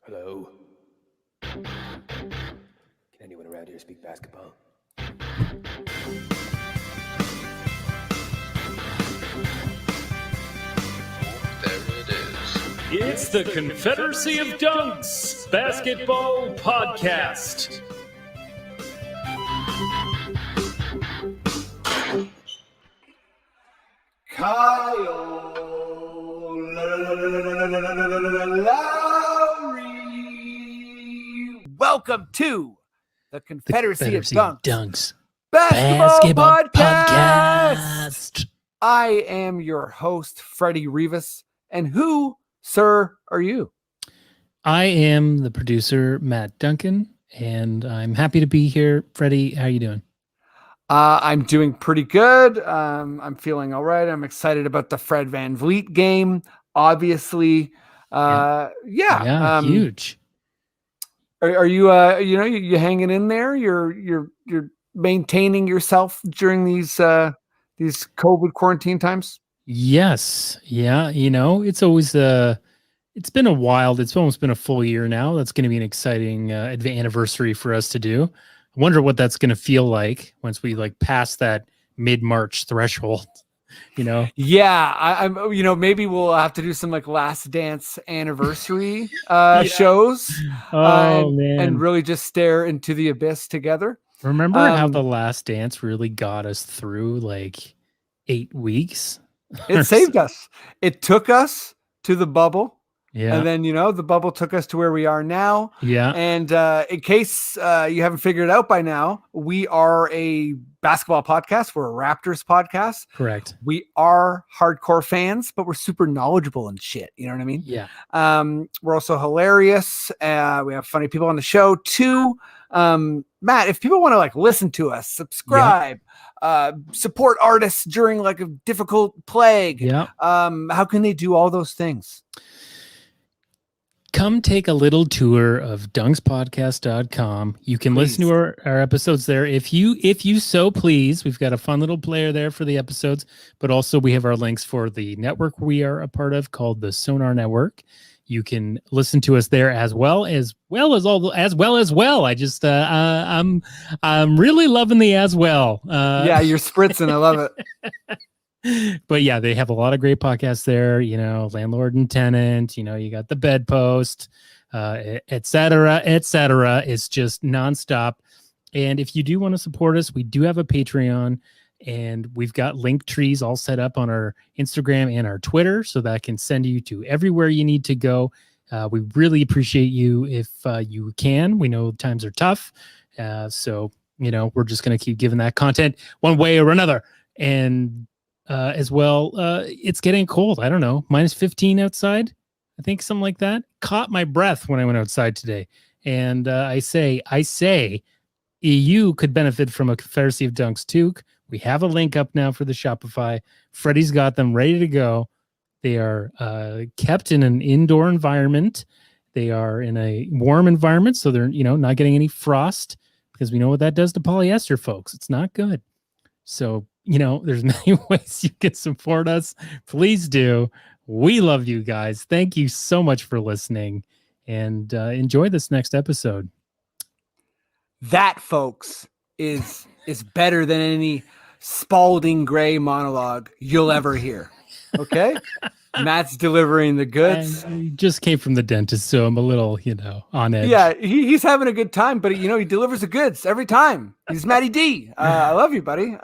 Hello? Can anyone around here speak basketball? There it is. It's the Confederacy of Dunks Basketball Podcast. Kyle Lowry. Welcome to the Confederacy of Dunks Basketball Podcast. I am your host, Freddie Rivas. And who, sir, are you? I am the producer, Matt Duncan, and I'm happy to be here. Freddie, how you doing? I'm doing pretty good. I'm feeling all right. I'm excited about the Fred Van Vleet game. Obviously, huge. Are you? You hanging in there? You're maintaining yourself during these COVID quarantine times. Yes, yeah. It's always it's been a while. It's almost been a full year now. That's going to be an exciting anniversary for us to do. I wonder what that's going to feel like once we pass that mid-March threshold, Yeah, I'm maybe we'll have to do some Last Dance anniversary shows. Man. And really just stare into the abyss together. Remember how the Last Dance really got us through 8 weeks? It saved us. It took us to the bubble. Yeah. And then, the bubble took us to where we are now. Yeah. And in case you haven't figured it out by now, we are a basketball podcast. We're a Raptors podcast. Correct. We are hardcore fans, but we're super knowledgeable and shit. You know what I mean? Yeah. We're also hilarious. We have funny people on the show too. Matt, if people want to listen to us, subscribe, support artists during a difficult plague, how can they do all those things? Come take a little tour of dunkspodcast.com. You can listen to our episodes there if you so please. We've got a fun little player there for the episodes, but also we have our links for the network we are a part of called the Sonar Network. You can listen to us there as well. I just I'm really loving the as well. Yeah, you're spritzing. I love it. But yeah, they have a lot of great podcasts there, Landlord and Tenant, you got the Bedpost, et cetera. It's just nonstop. And if you do want to support us, we do have a Patreon, and we've got link trees all set up on our Instagram and our Twitter, so that can send you to everywhere you need to go. We really appreciate you if you can. We know times are tough. So, we're just going to keep giving that content one way or another. And as well, it's getting cold. I don't know, -15 outside. I think something like that. Caught my breath when I went outside today. And I say, EU could benefit from a Confederacy of Dunks toque. We have a link up now for the Shopify. Freddie's got them ready to go. They are kept in an indoor environment. They are in a warm environment, so they're not getting any frost, because we know what that does to polyester, folks. It's not good. So there's many ways you can support us. Please do. We love you guys. Thank you so much for listening, and enjoy this next episode. That, folks, is better than any Spalding Gray monologue you'll ever hear. Okay? Matt's delivering the goods. I just came from the dentist, so I'm a little, on edge. Yeah, he's having a good time, but he delivers the goods every time. He's Matty D. I love you, buddy.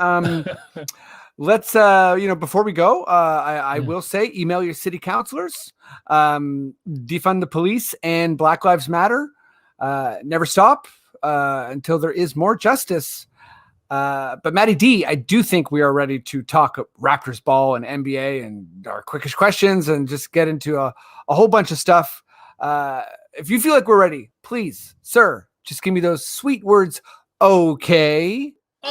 Let's before we go, I will say, email your city councilors, defund the police, and Black Lives Matter. Never stop until there is more justice. But Matty D, I do think we are ready to talk Raptors ball and NBA and our Quickish Questions and just get into a whole bunch of stuff. If you feel like we're ready, please, sir, just give me those sweet words. Okay. Okay.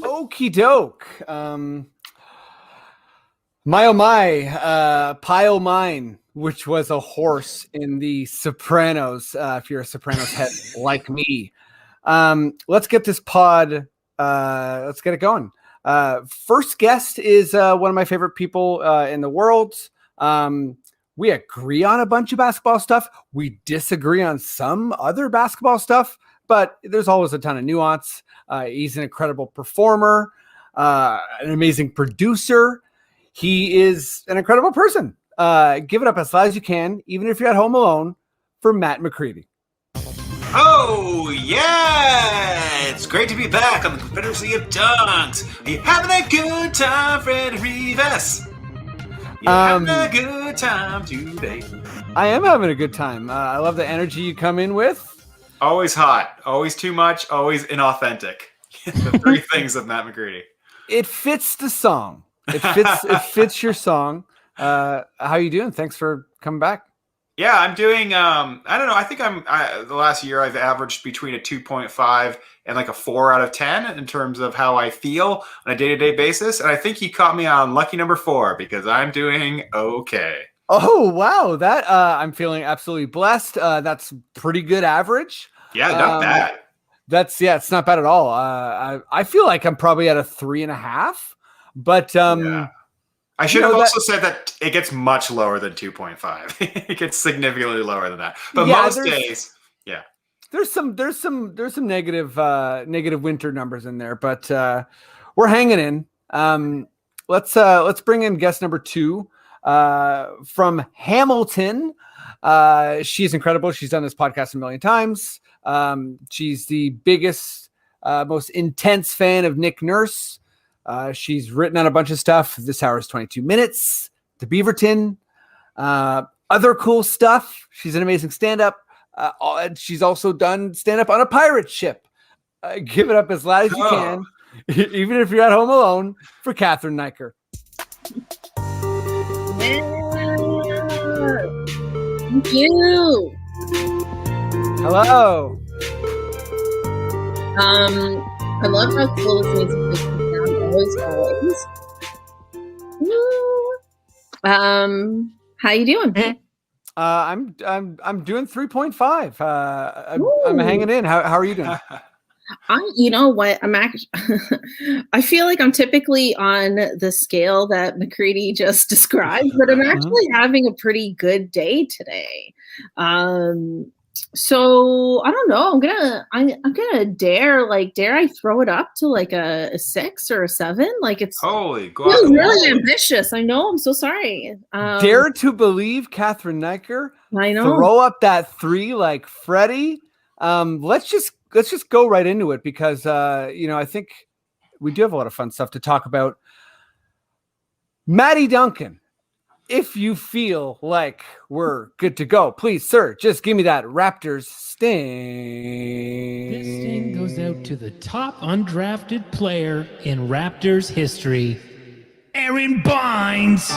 Okie doke. My oh my, pie oh mine. which was a horse in the Sopranos. If you're a Sopranos head like me, let's get this pod. Let's get it going. First guest is one of my favorite people in the world. We agree on a bunch of basketball stuff. We disagree on some other basketball stuff, but there's always a ton of nuance. He's an incredible performer, an amazing producer. He is an incredible person. Give it up as loud as you can, even if you're at home alone, for Matt McCready. Oh, yeah! It's great to be back on the Confederacy of Dunks. Are you having a good time, Fred Rivas? You're having a good time today. I am having a good time. I love the energy you come in with. Always hot, always too much, always inauthentic. The three things of Matt McCready. It fits the song. It fits your song. How you doing? Thanks for coming back. Yeah, I'm doing, I don't know. I think the last year I've averaged between a 2.5 and like a 4 out of 10 in terms of how I feel on a day-to-day basis. And I think he caught me on lucky number 4 because I'm doing okay. Oh, wow. That I'm feeling absolutely blessed. That's pretty good average. Yeah, not bad. It's not bad at all. I feel like I'm probably at a 3.5, but yeah. I should have also said that it gets much lower than 2.5. It gets significantly lower than that. But most days, yeah. There's some negative winter numbers in there, but we're hanging in. Let's bring in guest number 2 from Hamilton. She's incredible. She's done this podcast a million times. She's the biggest, most intense fan of Nick Nurse. She's written on a bunch of stuff. This Hour is 22 Minutes, The Beaverton, other cool stuff. She's an amazing stand-up. She's also done stand-up on a pirate ship. Give it up as loud as you can, even if you're at home alone, for Cathryn Naiker. Yeah. Thank you. Hello. I love how cool this music is. Always. How you doing? I'm doing 3.5. I'm hanging in. How are you doing? You know what? I'm actually. I feel like I'm typically on the scale that McCready just described, but I'm actually having a pretty good day today. So I don't know. I'm gonna dare I throw it up to like a 6 or a 7? Like it's holy feels really ambitious. I know. I'm so sorry. Dare to believe, Cathryn Naiker. I know. Throw up that 3 like Freddie. Let's just go right into it because I think we do have a lot of fun stuff to talk about. Maddie Duncan. If you feel like we're good to go, please, sir, just give me that Raptors sting. This sting goes out to the top undrafted player in Raptors history, Aaron Bynes.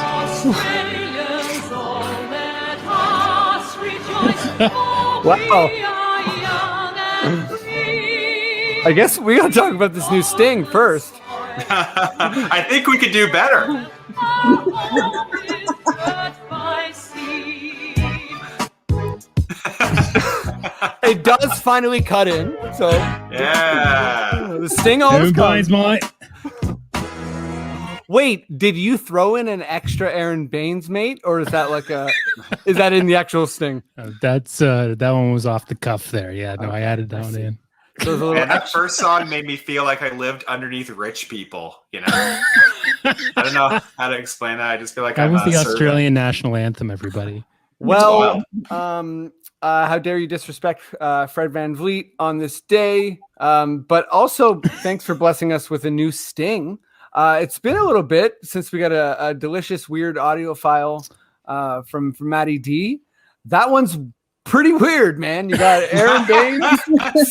Wow. I guess we gotta talk about this new sting first. I think we could do better. It does finally cut in, so yeah. The sting always comes. Mine. Wait, did you throw in an extra Aaron Baines, mate, or is that is that in the actual sting? That one was off the cuff there. Yeah, no, I added that one in. So that first song made me feel like I lived underneath rich people. I don't know how to explain that. I just feel like that was the servant. Australian national anthem. Everybody. Well, how dare you disrespect Fred Van Vleet on this day? But also, thanks for blessing us with a new sting. It's been a little bit since we got a delicious, weird audio file from Matty D. That one's pretty weird, man. You got Aaron Baines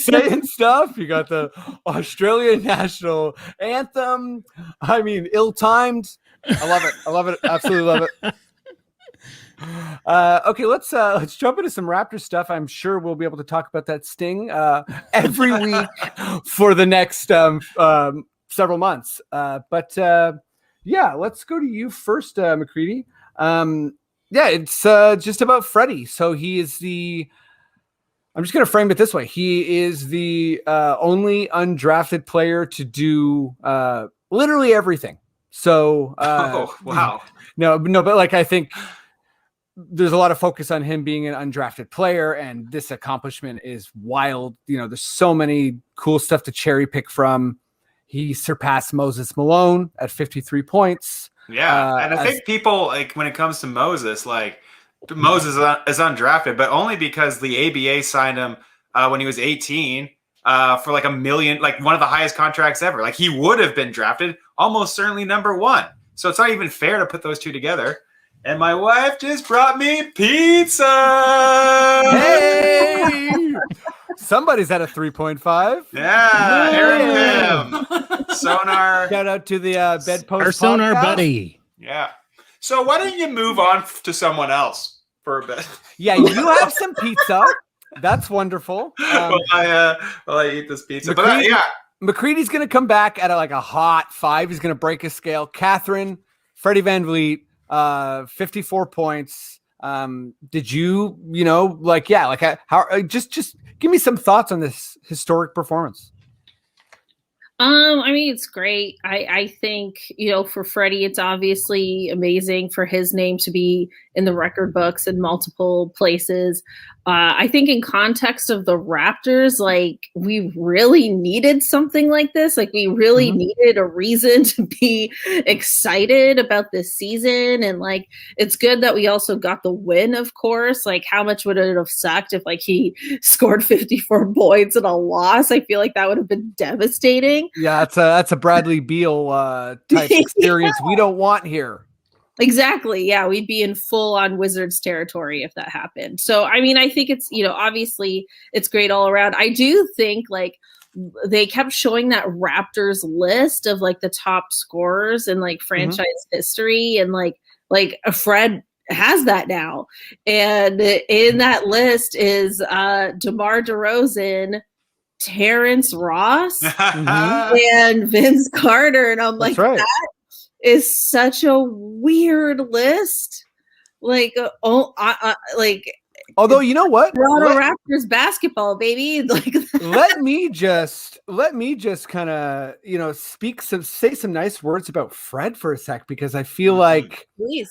saying stuff. You got the Australian national anthem. I mean, ill-timed. I love it. Absolutely love it. Okay, let's jump into some Raptors stuff. I'm sure we'll be able to talk about that sting every week for the next several months. But let's go to you first, McCready. Yeah, it's just about Freddie. So he is I'm just going to frame it this way. He is the only undrafted player to do literally everything. So, Oh, wow. No, but like, I think there's a lot of focus on him being an undrafted player, and this accomplishment is wild. There's so many cool stuff to cherry pick from. He surpassed Moses Malone at 53 points. Yeah. And I think people, like, when it comes to Moses, like, Moses is undrafted, but only because the ABA signed him when he was 18 for like $1 million, like one of the highest contracts ever. Like, he would have been drafted almost certainly number one. So it's not even fair to put those two together. And my wife just brought me pizza. Hey, somebody's at a 3.5. Yeah, Eric Pim. Sonar. Shout out to the Bedpost Our Sonar podcast. buddy. Yeah. So why don't you move on to someone else for a bit? Yeah, you have some pizza. That's wonderful. While I eat this pizza. But yeah. McCready's going to come back at a hot 5. He's going to break his scale. Cathryn, Freddie Van Vleet, 54 points. Did you how just give me some thoughts on this historic performance? I mean, it's great. I think, for Freddie, it's obviously amazing for his name to be in the record books in multiple places. I think in context of the Raptors, like, we really needed something like this. Like, we really needed a reason to be excited about this season. And like, it's good that we also got the win, of course. Like, how much would it have sucked if like he scored 54 points in a loss? I feel like that would have been devastating. Yeah, that's a Bradley Beal type experience we don't want here. Exactly. Yeah, we'd be in full on Wizards territory if that happened. So, I mean, I think it's, obviously it's great all around. I do think like they kept showing that Raptors list of like the top scorers in like franchise history, and like Fred has that now. And in that list is DeMar DeRozan, Terrence Ross, and Vince Carter. And I'm like, right. That is such a weird list. Like, Although, you know what? Toronto Raptors basketball, baby. Like, let me just kind of, say some nice words about Fred for a sec, because I feel like, please,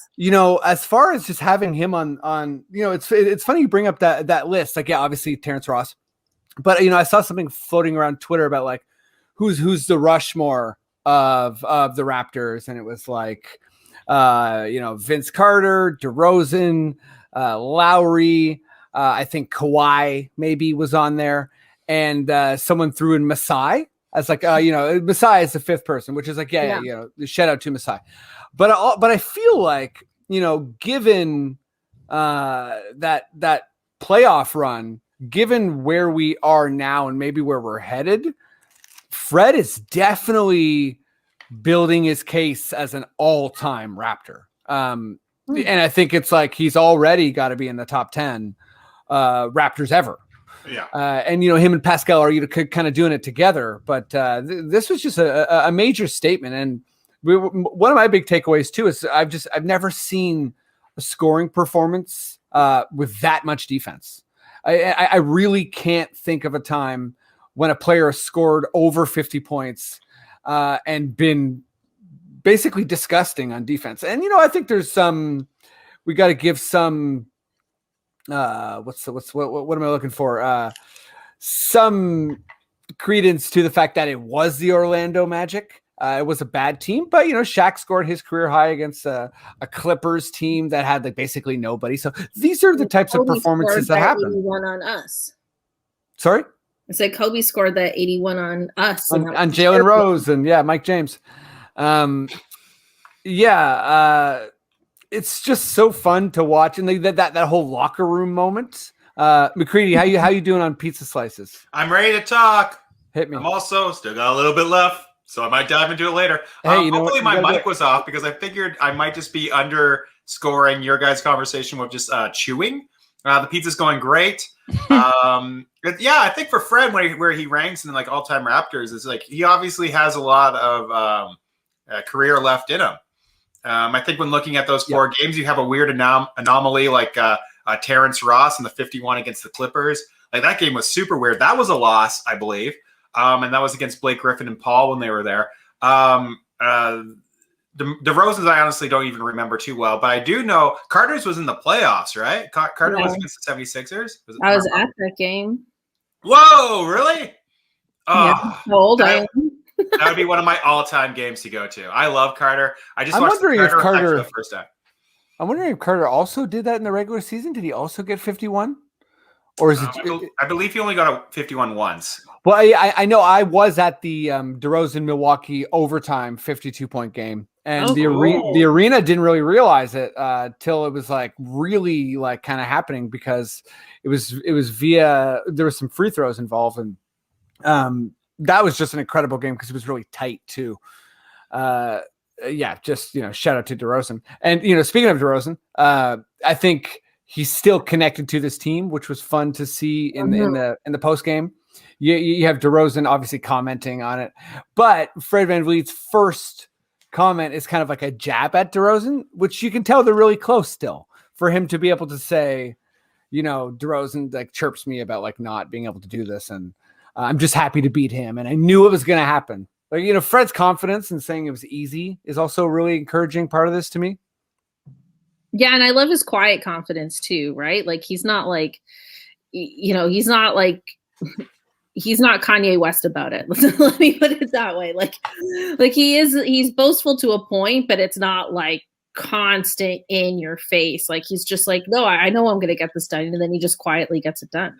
as far as just having him on, it's funny you bring up that list. Like, yeah, obviously Terrence Ross, but I saw something floating around Twitter about like who's the Rushmore of the Raptors, and it was like Vince Carter, DeRozan, Lowry, I think Kawhi maybe was on there, and someone threw in Masai as like Masai is the fifth person, which is like shout out to Masai, but I feel like given that playoff run, given where we are now and maybe where we're headed, Fred is definitely building his case as an all-time Raptor. And I think it's like he's already got to be in the top 10 Raptors ever. Yeah. And him and Pascal are kind of doing it together. But this was just a major statement. And one of my big takeaways too is I've never seen a scoring performance with that much defense. I really can't think of a time when a player has scored over 50 points and been basically disgusting on defense. And, I think there's we got to give some, what am I looking for? Some credence to the fact that it was the Orlando Magic. It was a bad team, but, Shaq scored his career high against a Clippers team that had like basically nobody. So these are the types of performances that happen. 81 on us. Sorry? I said Kobe scored that 81 on us. On Jalen Rose and Mike James. It's just so fun to watch. And that whole locker room moment. McCready, how you doing on pizza slices? I'm ready to talk. Hit me. I'm also still got a little bit left, so I might dive into it later. Hey, hopefully my mic was off, because I figured I might just be underscoring your guys' conversation with just chewing. The pizza's going great. I think for Fred, where he ranks in like all-time Raptors, is like he obviously has a lot of career left in him. I think when looking at those 4 games, you have a weird anomaly like Terrence Ross in the 51 against the Clippers. Like that game was super weird. That was a loss, I believe. And that was against Blake Griffin and Paul when they were there. DeRozan's I honestly don't even remember too well, but I do know Carter's was in the playoffs, right? Carter was against the 76ers. I was at that game. Whoa, really? Oh, yeah, how old I am. That would be one of my all-time games to go to. I love Carter. I just I'm watched wondering if Carter for the first time. I'm wondering if Carter also did that in the regular season. Did he also get 51? Or is it? I believe he only got a 51 once. Well, I know I was at the DeRozan Milwaukee overtime 52-point game, and the arena didn't really realize it till it was like really like kind of happening because it was via there was some free throws involved, and that was just an incredible game because it was really tight too. Just shout out to DeRozan, and speaking of DeRozan, I think he's still connected to this team, which was fun to see in the post game. You have DeRozan obviously commenting on it, but Fred Van Vleet's first comment is kind of like a jab at DeRozan, which you can tell they're really close still. For him to be able to say, DeRozan like chirps me about like not being able to do this, and I'm just happy to beat him, and I knew it was going to happen. Like Fred's confidence in saying it was easy is also a really encouraging part of this to me. Yeah, and I love his quiet confidence too, right? Like he's not like, he's not Kanye West about it. Let me put it that way. Like he's boastful to a point, but it's not like constant in your face. Like he's just like, no, I know I'm going to get this done. And then he just quietly gets it done.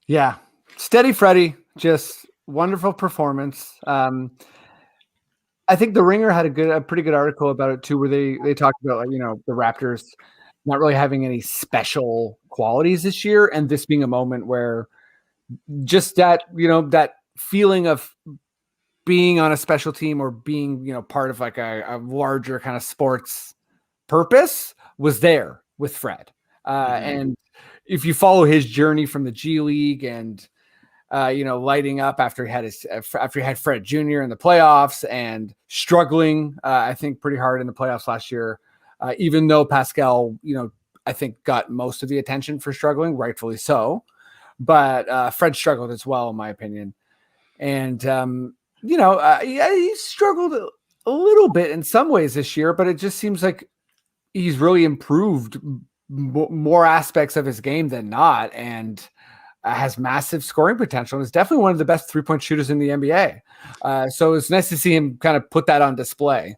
Yeah. Steady Freddie, just wonderful performance. I think The Ringer had a pretty good article about it too, where they talked about the Raptors not really having any special qualities this year, and this being a moment where just that that feeling of being on a special team or being part of like a larger kind of sports purpose was there with Fred. And if you follow his journey from the G League and lighting up after he had Fred Jr. in the playoffs and struggling, I think pretty hard in the playoffs last year, even though Pascal, I think got most of the attention for struggling, rightfully so. But Fred struggled as well, in my opinion. And, he struggled a little bit in some ways this year, but it just seems like he's really improved more aspects of his game than not, and has massive scoring potential, and is definitely one of the best 3-point shooters in the NBA. So it's nice to see him kind of put that on display.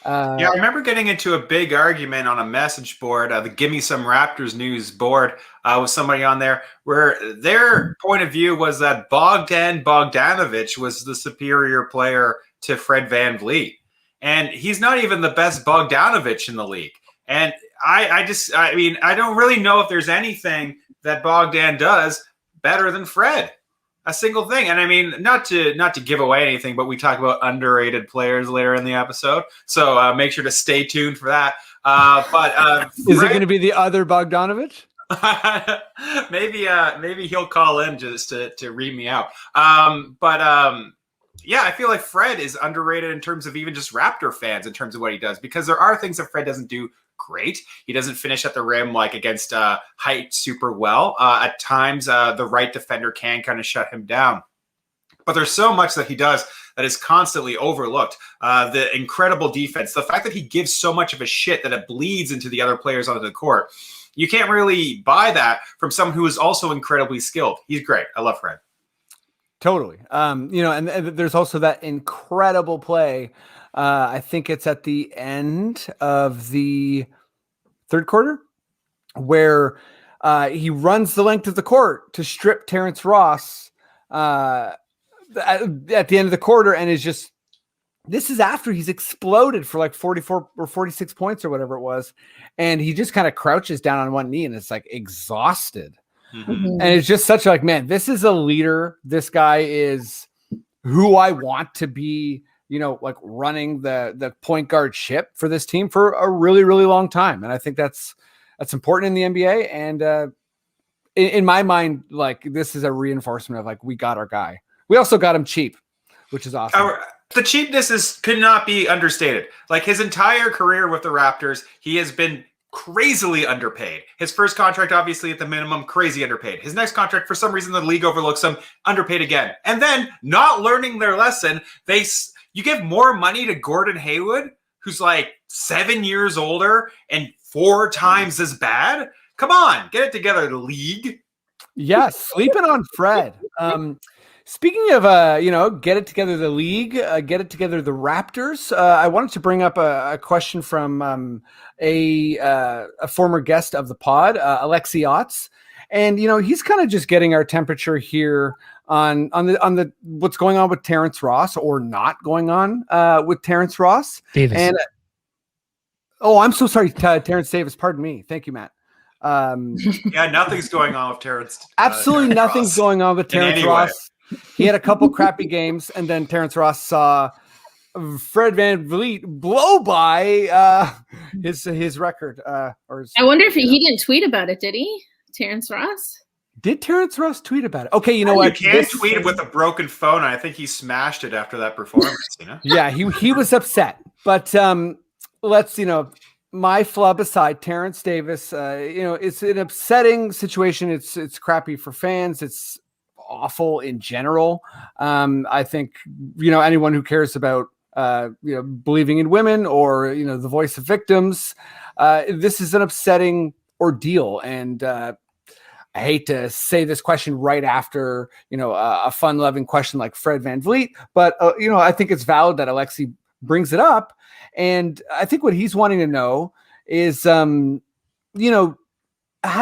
I remember getting into a big argument on a message board, the Gimme Some Raptors News board, with somebody on there, where their point of view was that Bogdan Bogdanovic was the superior player to Fred Van Vleet. And he's not even the best Bogdanovic in the league. And I don't really know if there's anything that Bogdan does better than Fred. A single thing. And I mean, not to give away anything, but we talk about underrated players later in the episode. So make sure to stay tuned for that. Is it going to be the other Bogdanovic? maybe he'll call in just to read me out. I feel like Fred is underrated in terms of even just Raptor fans in terms of what he does, because there are things that Fred doesn't do great. He doesn't finish at the rim like against height super well. At times, the right defender can kind of shut him down. But there's so much that he does that is constantly overlooked. The incredible defense, the fact that he gives so much of a shit that it bleeds into the other players onto the court. You can't really buy that from someone who is also incredibly skilled. He's great. I love Fred. Totally. And there's also that incredible play. I think it's at the end of the third quarter where he runs the length of the court to strip Terrence Ross at the end of the quarter, and this is after he's exploded for like 44 or 46 points or whatever it was. And he just kind of crouches down on one knee and it's like exhausted. Mm-hmm. And it's just such like, man, this is a leader. This guy is who I want to be, like running the point guard ship for this team for a really, really long time. And I think that's important in the NBA. And in my mind, like this is a reinforcement of like, we got our guy. We also got him cheap, which is awesome. the cheapness could not be understated. Like his entire career with the Raptors, he has been crazily underpaid. His first contract, obviously at the minimum, crazy underpaid. His next contract, for some reason, the league overlooks him, underpaid again. And then, not learning their lesson, you give more money to Gordon Hayward, who's like 7 years older and 4 times as bad. Come on, get it together, the league. Yeah, sleeping on Fred. Speaking of, get it together, the league, get it together, the Raptors. I wanted to bring up a question from a former guest of the pod, Alexi Otts, and he's kind of just getting our temperature here on the what's going on with Terence Ross or not going on with Terence Ross. Davis. And I'm so sorry, Terence Davis. Pardon me. Thank you, Matt. Yeah, nothing's going on with Terence. Absolutely Terence nothing's Ross. going on with Terence Ross. He had a couple crappy games, and then Terence Ross saw Fred Van Vleet blow by his record. I wonder if he didn't tweet about it, did he? Terence Ross? Did Terence Ross tweet about it? Okay, you know what? You can't tweet with a broken phone. I think he smashed it after that performance. Yeah, he was upset. But let's my flub aside, Terence Davis. It's an upsetting situation. It's crappy for fans. It's awful in general. I think anyone who cares about believing in women or the voice of victims, this is an upsetting ordeal. And I hate to say this question right after a fun-loving question like Fred Van Vleet, but I think it's valid that Alexi brings it up. And I think what he's wanting to know is how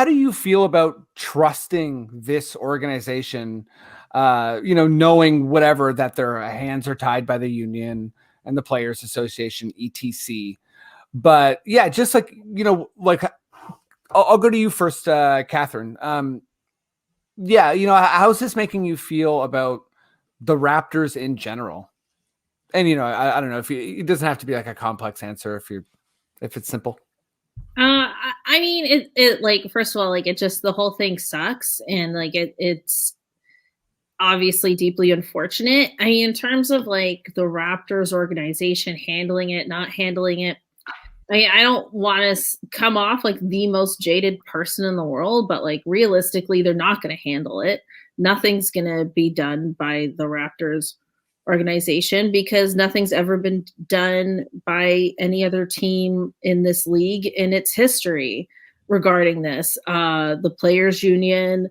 do you feel about trusting this organization, knowing whatever, that their hands are tied by the union and the Players Association, etc. But yeah, just I'll go to you first, Cathryn. How's this making you feel about the Raptors in general? And, I don't know if it doesn't have to be like a complex answer if it's simple. I mean, it first of all, it just, the whole thing sucks. And it's obviously deeply unfortunate. I mean, in terms of the Raptors organization handling it, not handling it, I don't want to come off like the most jaded person in the world, but realistically, they're not going to handle it. Nothing's going to be done by the Raptors organization because nothing's ever been done by any other team in this league in its history regarding this. The players union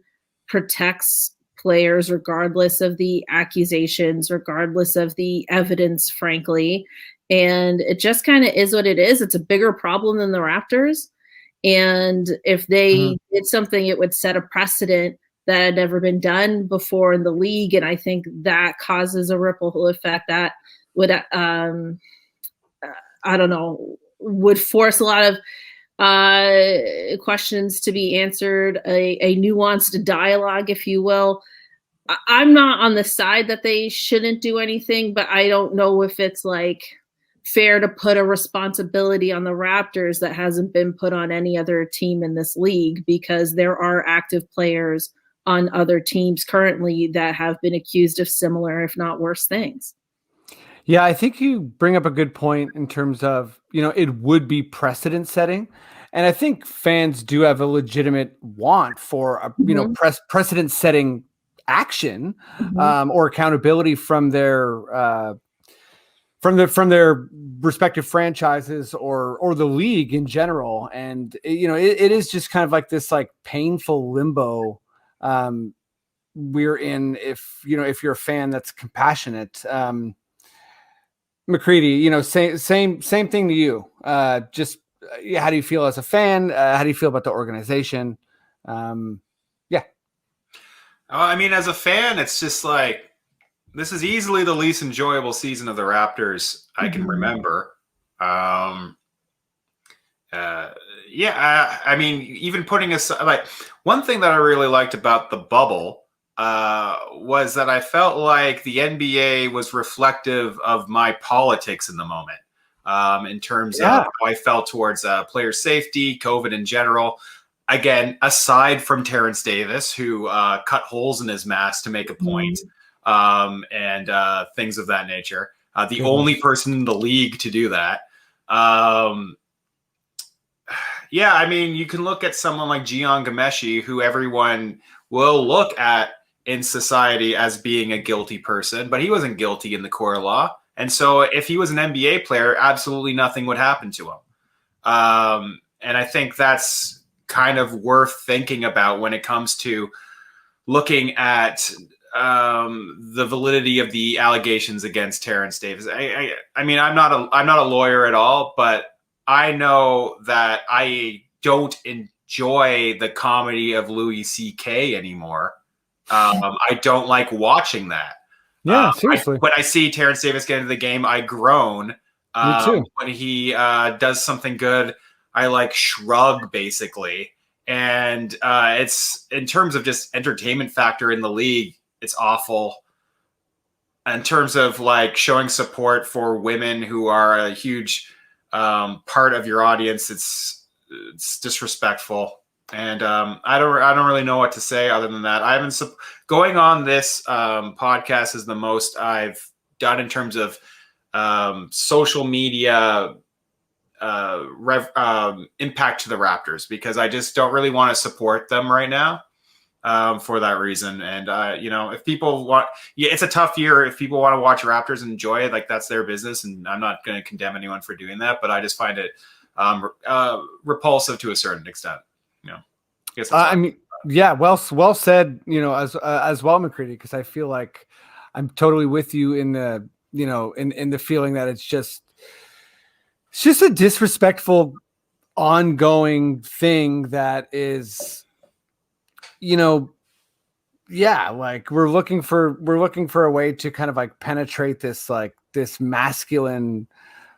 protects players regardless of the accusations, regardless of the evidence, frankly. And it just kind of is what it is. It's a bigger problem than the Raptors. And if they did something, it would set a precedent that had never been done before in the league. And I think that causes a ripple effect that would, would force a lot of questions to be answered, a nuanced dialogue, if you will. I'm not on the side that they shouldn't do anything, but I don't know if it's fair to put a responsibility on the Raptors that hasn't been put on any other team in this league, because there are active players on other teams currently that have been accused of similar, if not worse, things. Yeah, I think you bring up a good point in terms of, it would be precedent setting. And I think fans do have a legitimate want for a, precedent setting action or accountability from their from their respective franchises or the league in general. And, it is just kind of like this painful limbo we're in if you're a fan that's compassionate. McCready, same thing to you. Just how do you feel as a fan? How do you feel about the organization? I mean, as a fan, it's just this is easily the least enjoyable season of the Raptors I can remember. I mean, even putting aside, one thing that I really liked about the bubble was that I felt like the NBA was reflective of my politics in the moment, in terms of how I felt towards player safety, COVID in general. Again, aside from Terence Davis, who cut holes in his mask to make a point, and things of that nature. The only person in the league to do that. Yeah, I mean, you can look at someone like Gian Gameshi, who everyone will look at in society as being a guilty person, but he wasn't guilty in the court of law. And so if he was an NBA player, absolutely nothing would happen to him. And I think that's kind of worth thinking about when it comes to looking at the validity of the allegations against Terence Davis. I mean, I'm not a lawyer at all, but I know that I don't enjoy the comedy of Louis C.K. anymore. I don't like watching that. Yeah, seriously. When I see Terence Davis get into the game, I groan. Me too. When he does something good, I like shrug basically. And it's in terms of just entertainment factor in the league, it's awful. In terms of like showing support for women who are a huge part of your audience, it's disrespectful. And I don't really know what to say other than that. I haven't going on this podcast is the most I've done in terms of social media impact to the Raptors, because I just don't really want to support them right now for that reason. And if people want, it's a tough year. If people want to watch Raptors and enjoy it, like that's their business, and I'm not going to condemn anyone for doing that. But I just find it repulsive to a certain extent. I mean, yeah, well said. As well, McCready, because I feel like I'm totally with you in the in the feeling that it's just a disrespectful, ongoing thing that is, like we're looking for a way to kind of like penetrate this masculine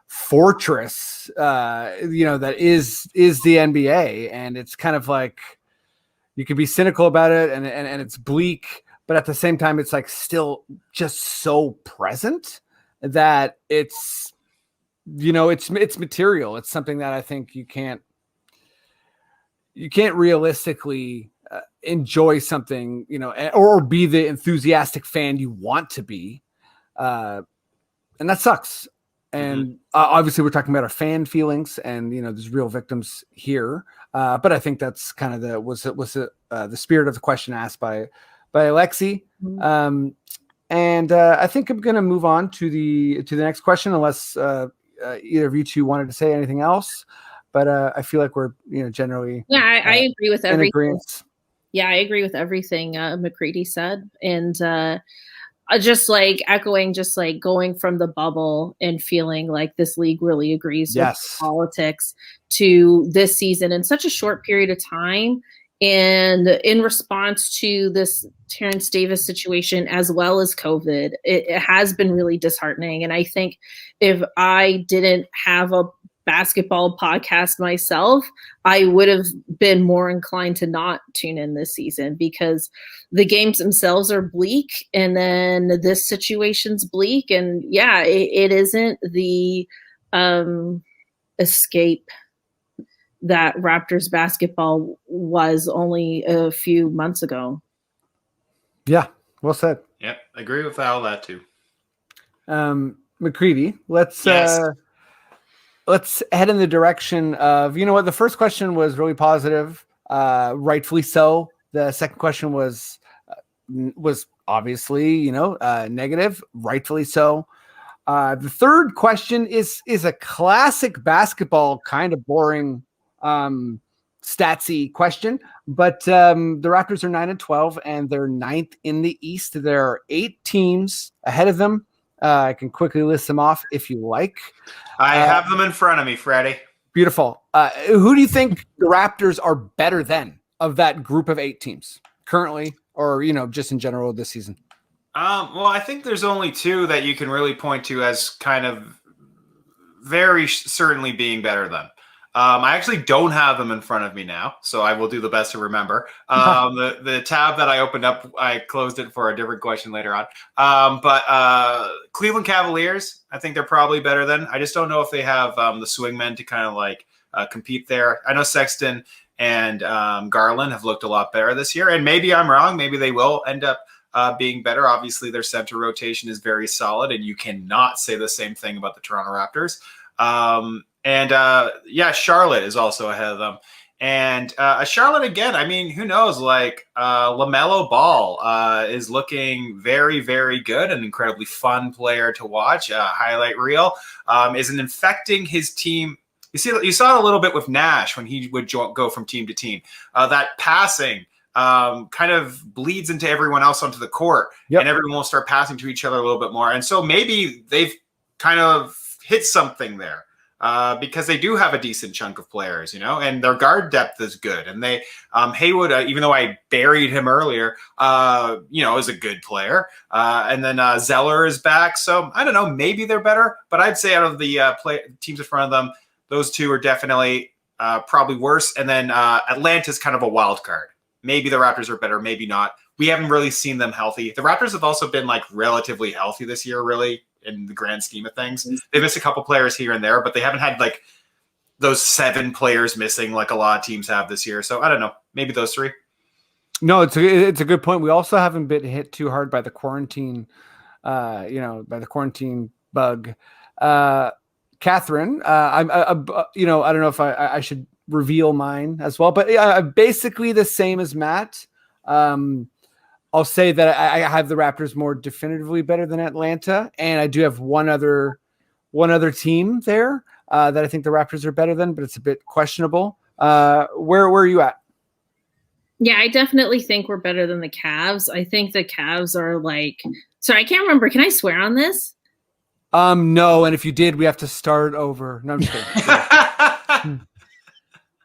fortress, that is the NBA, and it's kind of like you can be cynical about it, and it's bleak, but at the same time, it's like still just so present that it's material. It's something that I think you can't realistically enjoy something, or be the enthusiastic fan you want to be. And that sucks. And obviously we're talking about our fan feelings, and, there's real victims here. But I think that's kind of the spirit of the question asked by Alexi. And I think I'm going to move on to the next question, unless either of you two wanted to say anything else. But I feel like we're, generally. Yeah, I agree with everything. Agreement. Yeah, I agree with everything McCready said. And just like echoing, just like going from the bubble and feeling like this league really agrees with politics to this season in such a short period of time. And in response to this Terence Davis situation, as well as COVID, it has been really disheartening. And I think if I didn't have a basketball podcast myself, I would have been more inclined to not tune in this season, because the games themselves are bleak, and then this situation's bleak. And yeah, it isn't the escape that Raptors basketball was only a few months ago. Yeah, well said. Yep, I agree with all that too. McCready, let's head in the direction of, the first question was really positive, rightfully so. The second question was obviously, negative, rightfully so. The third question is a classic basketball kind of boring statsy question, but the Raptors are 9-12 and they're 9th in the East. There are 8 teams ahead of them. I can quickly list them off if you like. I have them in front of me, Freddie. Beautiful. Who do you think the Raptors are better than of that group of 8 teams currently, or, just in general this season? Well, I think there's only 2 that you can really point to as kind of very certainly being better than. I actually don't have them in front of me now, so I will do the best to remember. The tab that I opened up, I closed it for a different question later on. But Cleveland Cavaliers, I think they're probably better than. I just don't know if they have the swingmen to kind of like compete there. I know Sexton and Garland have looked a lot better this year, and maybe I'm wrong. Maybe they will end up being better. Obviously, their center rotation is very solid, and you cannot say the same thing about the Toronto Raptors. Charlotte is also ahead of them. And Charlotte, again, I mean, who knows? Like LaMelo Ball is looking very, very good. An incredibly fun player to watch. Highlight reel isn't infecting his team. You saw it a little bit with Nash when he would go from team to team. That passing kind of bleeds into everyone else onto the court, and everyone will start passing to each other a little bit more. And so maybe they've kind of hit something there. Because they do have a decent chunk of players, and their guard depth is good. And they, Haywood, even though I buried him earlier, is a good player. And then Zeller is back. So I don't know, maybe they're better, but I'd say out of the teams in front of them, those two are definitely probably worse. And then Atlanta's kind of a wild card. Maybe the Raptors are better, maybe not. We haven't really seen them healthy. The Raptors have also been like relatively healthy this year, really, in the grand scheme of things. They missed a couple players here and there, but they haven't had like those 7 players missing like a lot of teams have this year. So I don't know, maybe those 3. No, it's a good point. We also haven't been hit too hard by the quarantine, by the quarantine bug. Cathryn, I don't know if I should reveal mine as well, but basically the same as Matt. I'll say that I have the Raptors more definitively better than Atlanta, and I do have one other team there that I think the Raptors are better than, but it's a bit questionable. Where are you at? Yeah, I definitely think we're better than the Cavs. I think the Cavs are like, sorry, I can't remember. Can I swear on this? No, and if you did, we have to start over. No, I'm just kidding.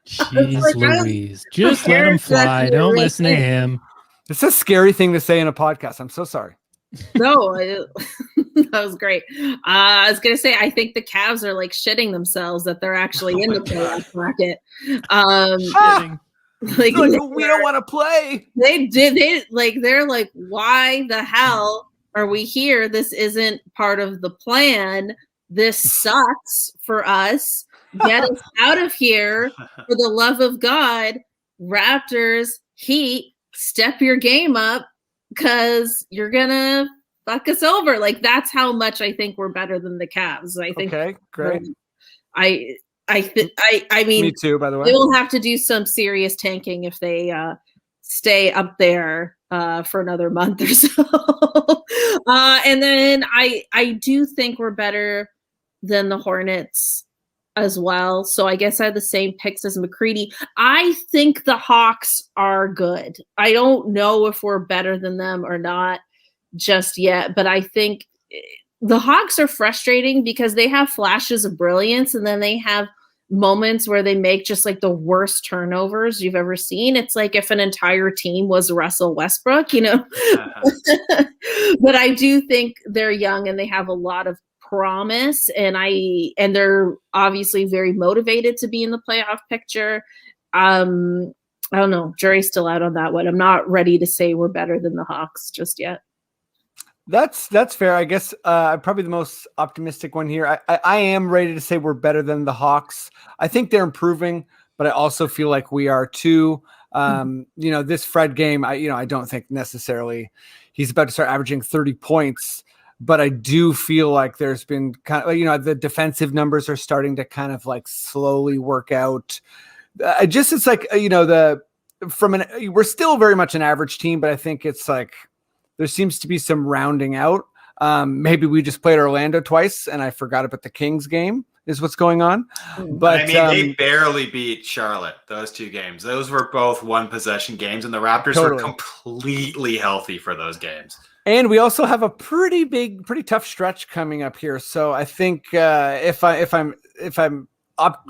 Jeez Louise, just let him fly. Don't listen to him. It's a scary thing to say in a podcast. I'm so sorry. No, that was great. I was going to say, I think the Cavs are like shitting themselves that they're actually in the playoff bracket. We don't want to play. They're like, why the hell are we here? This isn't part of the plan. This sucks for us. Get us out of here for the love of God. Raptors, Heat, step your game up because you're gonna fuck us over. Like, that's how much I think we're better than the Cavs. I think. Okay, great. I mean, me too. By the way, they will have to do some serious tanking if they stay up there for another month or so. And then I do think we're better than the Hornets as well. So I guess I have the same picks as McCready. I think the Hawks are good. I don't know if we're better than them or not just yet, but I think the Hawks are frustrating because they have flashes of brilliance and then they have moments where they make just like the worst turnovers you've ever seen. It's like if an entire team was Russell Westbrook, But I do think they're young and they have a lot of promise, and they're obviously very motivated to be in the playoff picture. I don't know. Jury's still out on that one. I'm not ready to say we're better than the Hawks just yet. That's fair. I guess probably the most optimistic one here. I am ready to say we're better than the Hawks. I think they're improving, but I also feel like we are too. This Fred game, I don't think necessarily he's about to start averaging 30 points. But I do feel like there's been kind of, the defensive numbers are starting to kind of like slowly work out. It's like, we're still very much an average team, but I think it's like there seems to be some rounding out. Maybe we just played Orlando twice and I forgot about the Kings game is what's going on. But I mean, they barely beat Charlotte, those 2 games. Those were both 1 possession games, and the Raptors were completely healthy for those games. And we also have a pretty tough stretch coming up here. So I think if I'm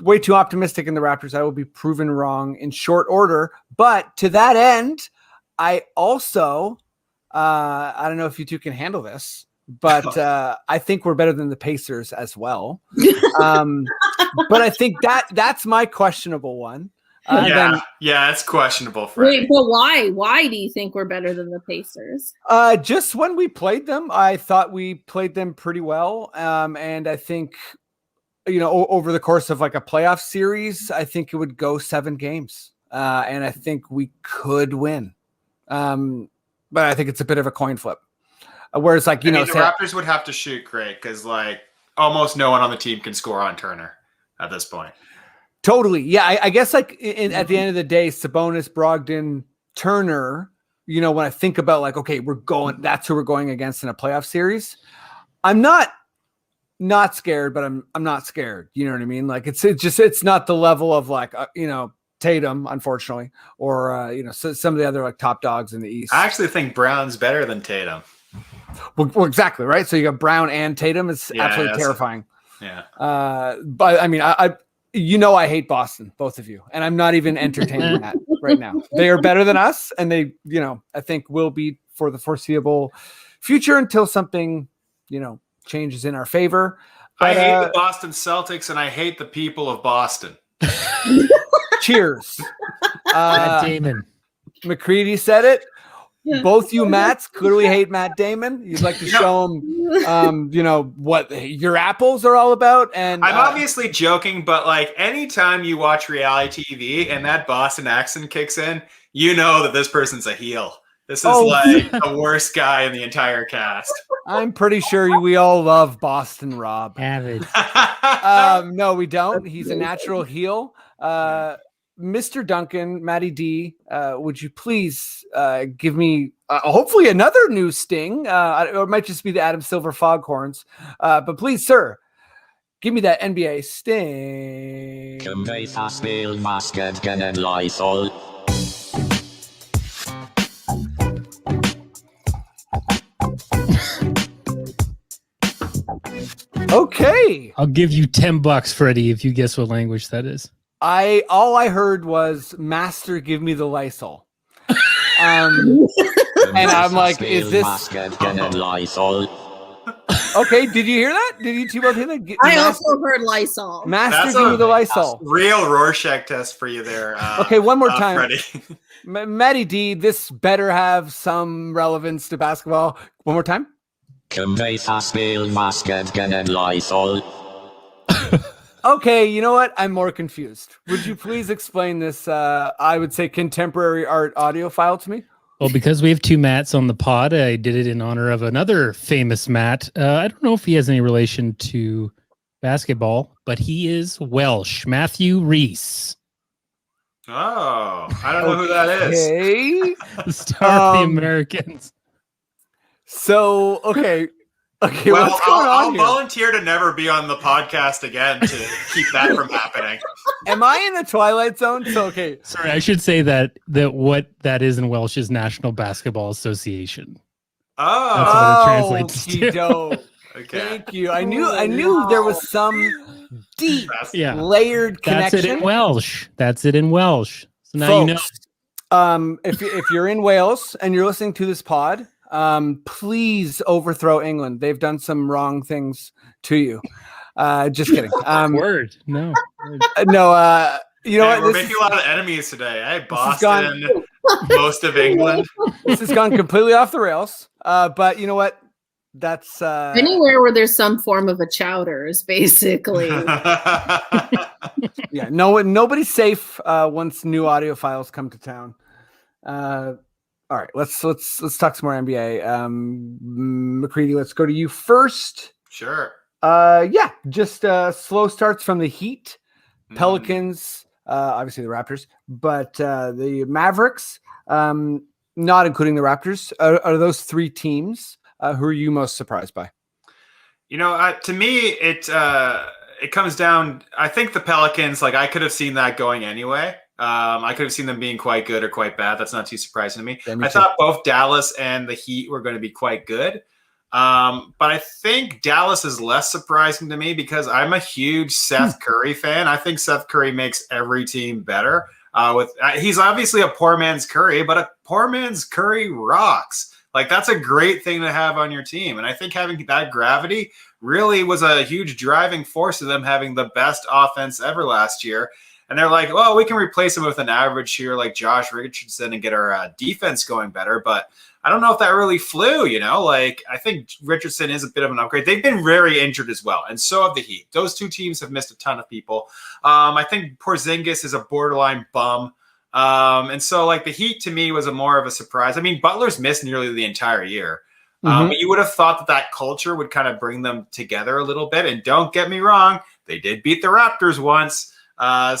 way too optimistic in the Raptors, I will be proven wrong in short order. But to that end, I also I don't know if you two can handle this, but I think we're better than the Pacers as well. But I think that's my questionable one. It's questionable. Freddie. Wait, but why? Why do you think we're better than the Pacers? Just when we played them, I thought we played them pretty well. And I think, over the course of like a playoff series, I think it would go 7 games. And I think we could win. but I think it's a bit of a coin flip. Whereas, like, you know, the Raptors would have to shoot great because, like, almost no one on the team can score on Turner at this point. Totally. Yeah, I guess, like, at the end of the day, Sabonis, Brogdon, Turner, you know, when I think about, like, okay, that's who we're going against in a playoff series. I'm not scared, but I'm not scared. You know what I mean? Like, it's not the level of, like, you know, Tatum, unfortunately, or, you know, some of the other, like, top dogs in the East. I actually think Brown's better than Tatum. Well, exactly, right? So you got Brown and Tatum. It's absolutely terrifying. Yeah. But I mean, I hate Boston, both of you, and I'm not even entertaining that right now. They are better than us, and they, you know, I think will be for the foreseeable future until something, you know, changes in our favor. But, I hate the Boston Celtics, and I hate the people of Boston. Cheers. Matt Damon. McCready said it. Yeah. Both you Matts clearly hate Matt Damon. You'd like to show him, you know, what your apples are all about. And I'm obviously joking, but, like, anytime you watch reality TV and that Boston accent kicks in, you know that this person's a heel. This is like the worst guy in the entire cast. I'm pretty sure we all love Boston Rob. Avid. No, we don't. He's a natural heel. Mr. Duncan, Matty D, would you please give me hopefully another new sting? Or it might just be the Adam Silver Foghorns. But please, sir, give me that NBA sting. Okay. I'll give you $10, Freddie, if you guess what language that is. All I heard was "Master, give me the Lysol," and I'm like, "Is this okay?" Did you hear that? Did you two both hear that? I also heard Lysol. Master, give me the Lysol. Real Rorschach test for you there. Okay, one more time. Freddie. Matty D, this better have some relevance to basketball. One more time. Okay, you know what? I'm more confused. Would you please explain this, I would say, contemporary art audio file to me? Well, because we have two Matts on the pod, I did it in honor of another famous Matt. I don't know if he has any relation to basketball, but he is Welsh. Matthew Rees. Oh, I don't know who that is. Okay. The star of the Americans. So, okay, Well, what's going on I'll here? volunteer to never be on the podcast again to keep that from happening. Am I in the Twilight Zone? So, okay. Sorry, I should say that what that is in Welsh is National Basketball Association. That's what it translates to. Dope. Okay. Thank you. I knew there was some deep, layered That's connection. it in Welsh. That's it in Welsh. So now Folks, you know. If you're in Wales and you're listening to this pod, please overthrow England. They've done some wrong things to you. Just kidding. Word. No. No. You know what? We're making a lot of enemies today. Hey, Boston, most of England. This has gone completely off the rails. But you know what? That's anywhere where there's some form of a chowder is basically. Yeah. Nobody's safe once new audio files come to town. All right, let's talk some more NBA. McCready, let's go to you first. Sure. Yeah, just slow starts from the Heat, Pelicans, obviously the Raptors, but the Mavericks, not including the Raptors. Are those three teams who are you most surprised by? You know, to me, it comes down. I think the Pelicans, like, I could have seen that going anyway. I could have seen them being quite good or quite bad. That's not too surprising to me. Yeah, me I too. thought both Dallas and the Heat were going to be quite good. But I think Dallas is less surprising to me because I'm a huge Seth Curry fan. I think Seth Curry makes every team better. He's obviously a poor man's Curry, but a poor man's Curry rocks. Like, that's a great thing to have on your team. And I think having that gravity really was a huge driving force of them having the best offense ever last year. And they're like, well, we can replace him with an average shooter like Josh Richardson and get our defense going better. But I don't know if that really flew, you know? Like, I think Richardson is a bit of an upgrade. They've been very injured as well, and so have the Heat. Those two teams have missed a ton of people. I think Porzingis is a borderline bum. And so like the Heat to me was more of a surprise. I mean, Butler's missed nearly the entire year. But you would have thought that culture would kind of bring them together a little bit. And don't get me wrong, they did beat the Raptors once.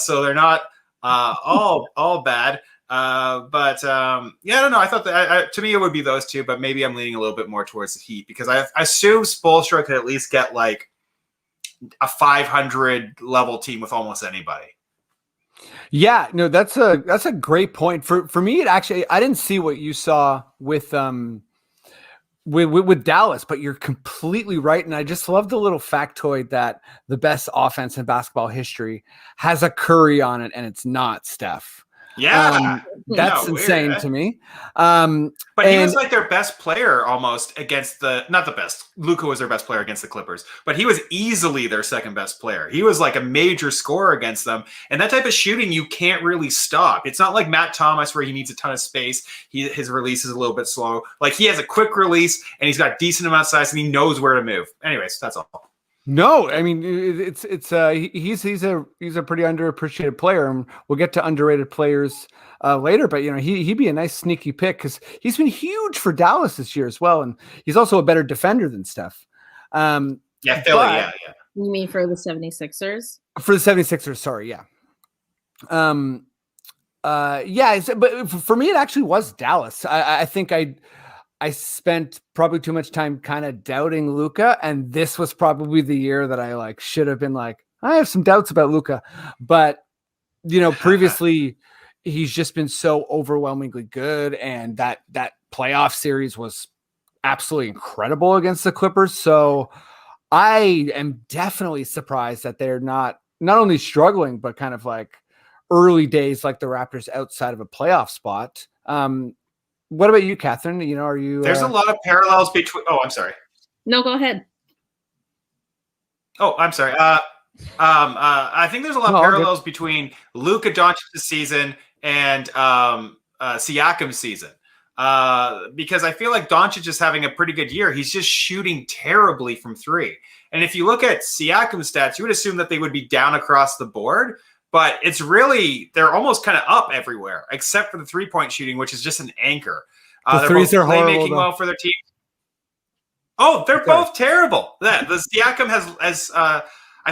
So they're not all bad. But I don't know. I thought that to me it would be those two, but maybe I'm leaning a little bit more towards the Heat because I assume Spoelstra could at least get like a 500 level team with almost anybody. Yeah, no, that's a great point. For me, it actually, I didn't see what you saw with Dallas, but you're completely right. And I just love the little factoid that the best offense in basketball history has a Curry on it, and it's not Steph. Yeah, that's insane to me. But he was like their best player almost against not the best. Luka was their best player against the Clippers, but he was easily their second best player. He was like a major scorer against them. And that type of shooting, you can't really stop. It's not like Matt Thomas where he needs a ton of space. His release is a little bit slow. Like he has a quick release and he's got decent amount of size and he knows where to move. Anyways, that's all. No, I mean he's a pretty underappreciated player, and we'll get to underrated players later. But he'd be a nice sneaky pick because he's been huge for Dallas this year as well, and he's also a better defender than Steph. Yeah, Philly, yeah. You mean for the 76ers? For the 76ers, sorry, yeah. But for me, it actually was Dallas. I think I spent probably too much time kind of doubting Luka, and this was probably the year that I should have been like, I have some doubts about Luka, but previously he's just been so overwhelmingly good, and that playoff series was absolutely incredible against the Clippers. So I am definitely surprised that they're not only struggling, but kind of like early days like the Raptors outside of a playoff spot. What about you, Cathryn? Are you? There's a lot of parallels between. Oh, I'm sorry. No, go ahead. Oh, I'm sorry. I think there's a lot of parallels between Luka Doncic's season and Siakam's season. Because I feel like Doncic is having a pretty good year. He's just shooting terribly from three. And if you look at Siakam's stats, you would assume that they would be down across the board. But it's really, they're almost kind of up everywhere, except for the three-point shooting, which is just an anchor. The threes are horrible, playmaking well for their team. Oh, they're both terrible. The Siakam has I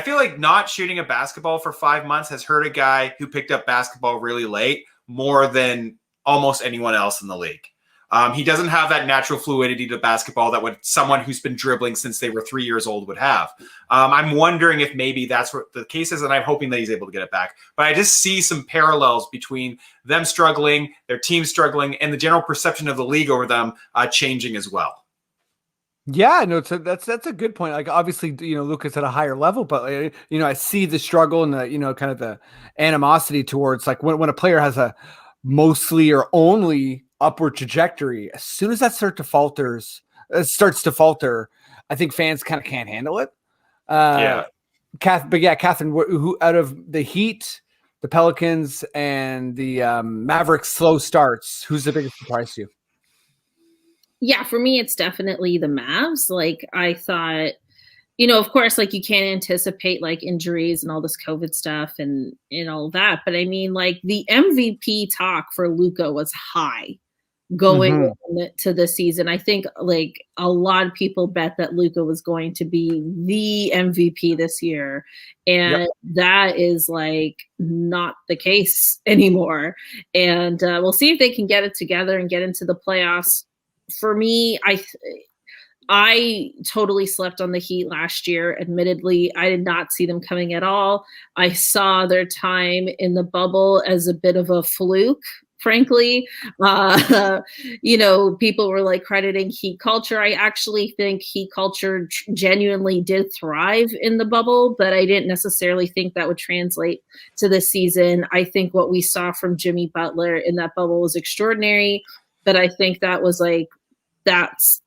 feel like not shooting a basketball for 5 months has hurt a guy who picked up basketball really late more than almost anyone else in the league. He doesn't have that natural fluidity to basketball that someone who's been dribbling since they were 3 years old would have. I'm wondering if maybe that's what the case is, and I'm hoping that he's able to get it back. But I just see some parallels between them struggling, their team struggling, and the general perception of the league over them changing as well. Yeah, no, that's a good point. Like obviously, Luka's at a higher level, but I see the struggle and the kind of the animosity towards like when a player has a mostly or only upward trajectory, as soon as that starts to falter, I think fans kind of can't handle it. Cathryn, who out of the Heat, the Pelicans, and the Mavericks slow starts, who's the biggest surprise to you? Yeah, for me, it's definitely the Mavs. Like I thought, of course, like you can't anticipate like injuries and all this COVID stuff and all that. But I mean, like the MVP talk for Luka was high going to the season. I think like a lot of people bet that Luka was going to be the MVP this year. And that is like not the case anymore. And we'll see if they can get it together and get into the playoffs. For me, I totally slept on the Heat last year. Admittedly, I did not see them coming at all. I saw their time in the bubble as a bit of a fluke, frankly. People were like crediting Heat culture. I actually think Heat culture genuinely did thrive in the bubble, but I didn't necessarily think that would translate to this season. I think what we saw from Jimmy Butler in that bubble was extraordinary, but I think that was like, that's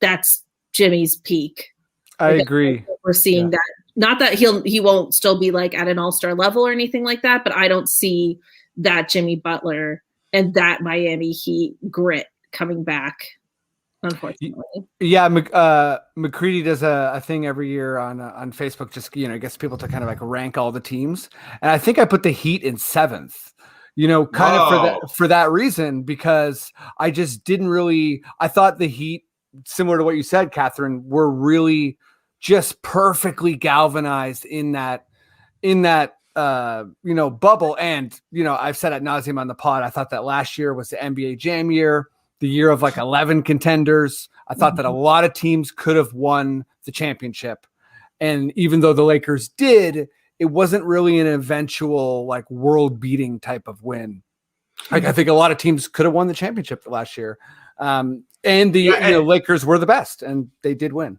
Jimmy's peak. I agree. We're seeing that. Not that he won't still be like at an all-star level or anything like that, but I don't see that Jimmy Butler and that Miami Heat grit coming back, unfortunately. Yeah, McCready does a thing every year on Facebook, just gets people to kind of like rank all the teams, and I think I put the Heat in 7th. kind of Whoa. for that reason, because I just didn't really. I thought the Heat, similar to what you said, Cathryn, were really just perfectly galvanized in that bubble. And I've said ad nauseum on the pod, I thought that last year was the NBA Jam year, the year of like 11 contenders. I thought that a lot of teams could have won the championship, and even though the Lakers did, it wasn't really an eventual like world beating type of win. Like I think a lot of teams could have won the championship last year, and the Lakers were the best, and they did win.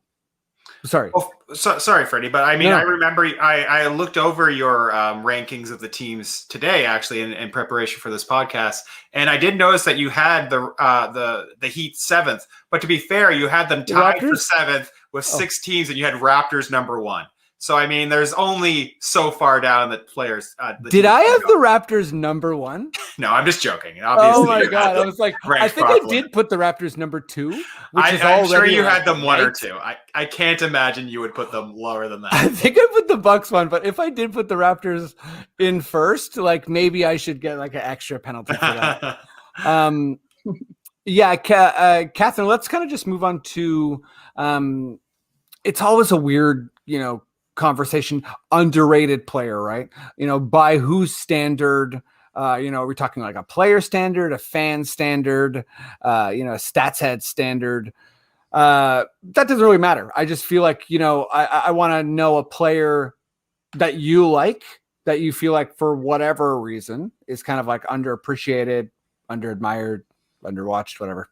Sorry. Well, sorry, Freddie, but I mean, No. I remember I looked over your rankings of the teams today, actually, in preparation for this podcast, and I did notice that you had the Heat 7th. But to be fair, you had them tied for 7th with 6 teams, and you had Raptors number 1. So I mean, there's only so far down that players. Did I have the Raptors number 1? No, I'm just joking. Obviously, Oh my god! I was like, I think I did put the Raptors number 2. I'm sure you had them 1 or 2. I can't imagine you would put them lower than that. I think I put the Bucks 1, but if I did put the Raptors in first, like maybe I should get like an extra penalty for that. Cathryn, let's kind of just move on to. It's always a weird, conversation. Underrated player, right? By whose standard? Are we talking like a player standard, a fan standard, a stats head standard? That doesn't really matter. I just feel like, I want to know a player that you like, that you feel like for whatever reason is kind of like underappreciated, underadmired, underwatched, whatever.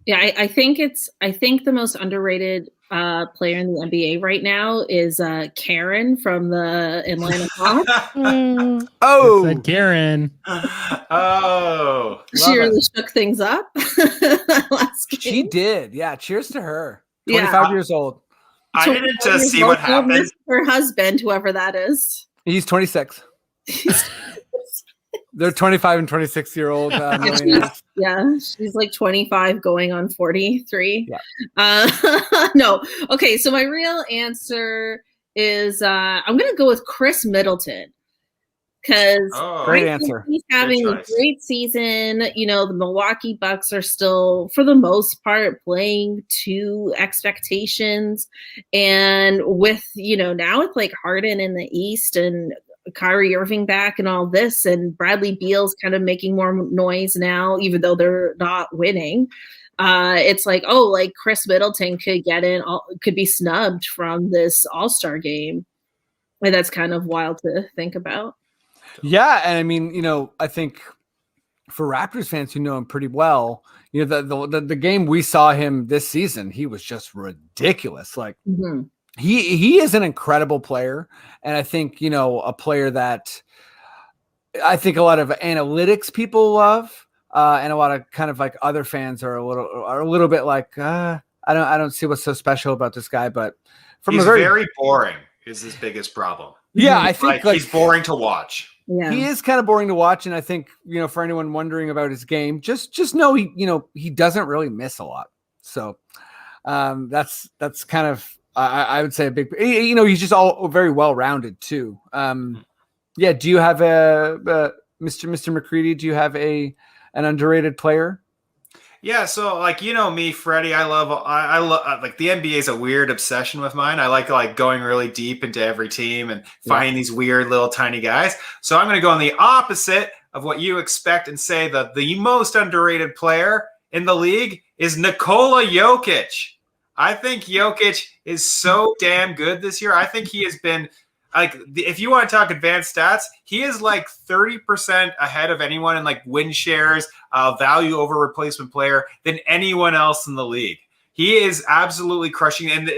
Yeah, I think the most underrated player in the NBA right now is Karen from the Atlanta Hawks. Oh, Karen. Oh, She really shook things up last game. She did. Yeah. Cheers to her. Yeah. 25 years old. I didn't see what happened. Her husband, whoever that is. He's 26. They're 25 and 26-year-old. She's like 25 going on 43. Yeah. No. Okay, so my real answer is I'm going to go with Chris Middleton. Because great answer. He's having a great season. The Milwaukee Bucks are still, for the most part, playing to expectations. And with, now it's like Harden in the East and Kyrie Irving back and all this, and Bradley Beal's kind of making more noise now, even though they're not winning. It's like, Chris Middleton could be snubbed from this All-Star game. And that's kind of wild to think about. Yeah, and I mean, I think for Raptors fans who know him pretty well, the game we saw him this season, he was just ridiculous. Like he is an incredible player, and I think a player that I think a lot of analytics people love, and a lot of kind of like other fans are a little bit like I don't see what's so special about this guy, but he's very boring is his biggest problem. Yeah, I think he's boring to watch. Yeah. He is kind of boring to watch, and I think for anyone wondering about his game, just know he doesn't really miss a lot. So that's kind of I would say a big. He's just all very well rounded too. Yeah. Do you have Mr. McCready? Do you have an underrated player? Yeah, so like me, Freddie, I love like the NBA is a weird obsession with mine. I like going really deep into every team and finding these weird little tiny guys. So I'm going to go on the opposite of what you expect and say that the most underrated player in the league is Nikola Jokic. I think Jokic is so damn good this year. I think he has been if you want to talk advanced stats, he is like 30% ahead of anyone in like win shares, value over replacement player than anyone else in the league. He is absolutely crushing, and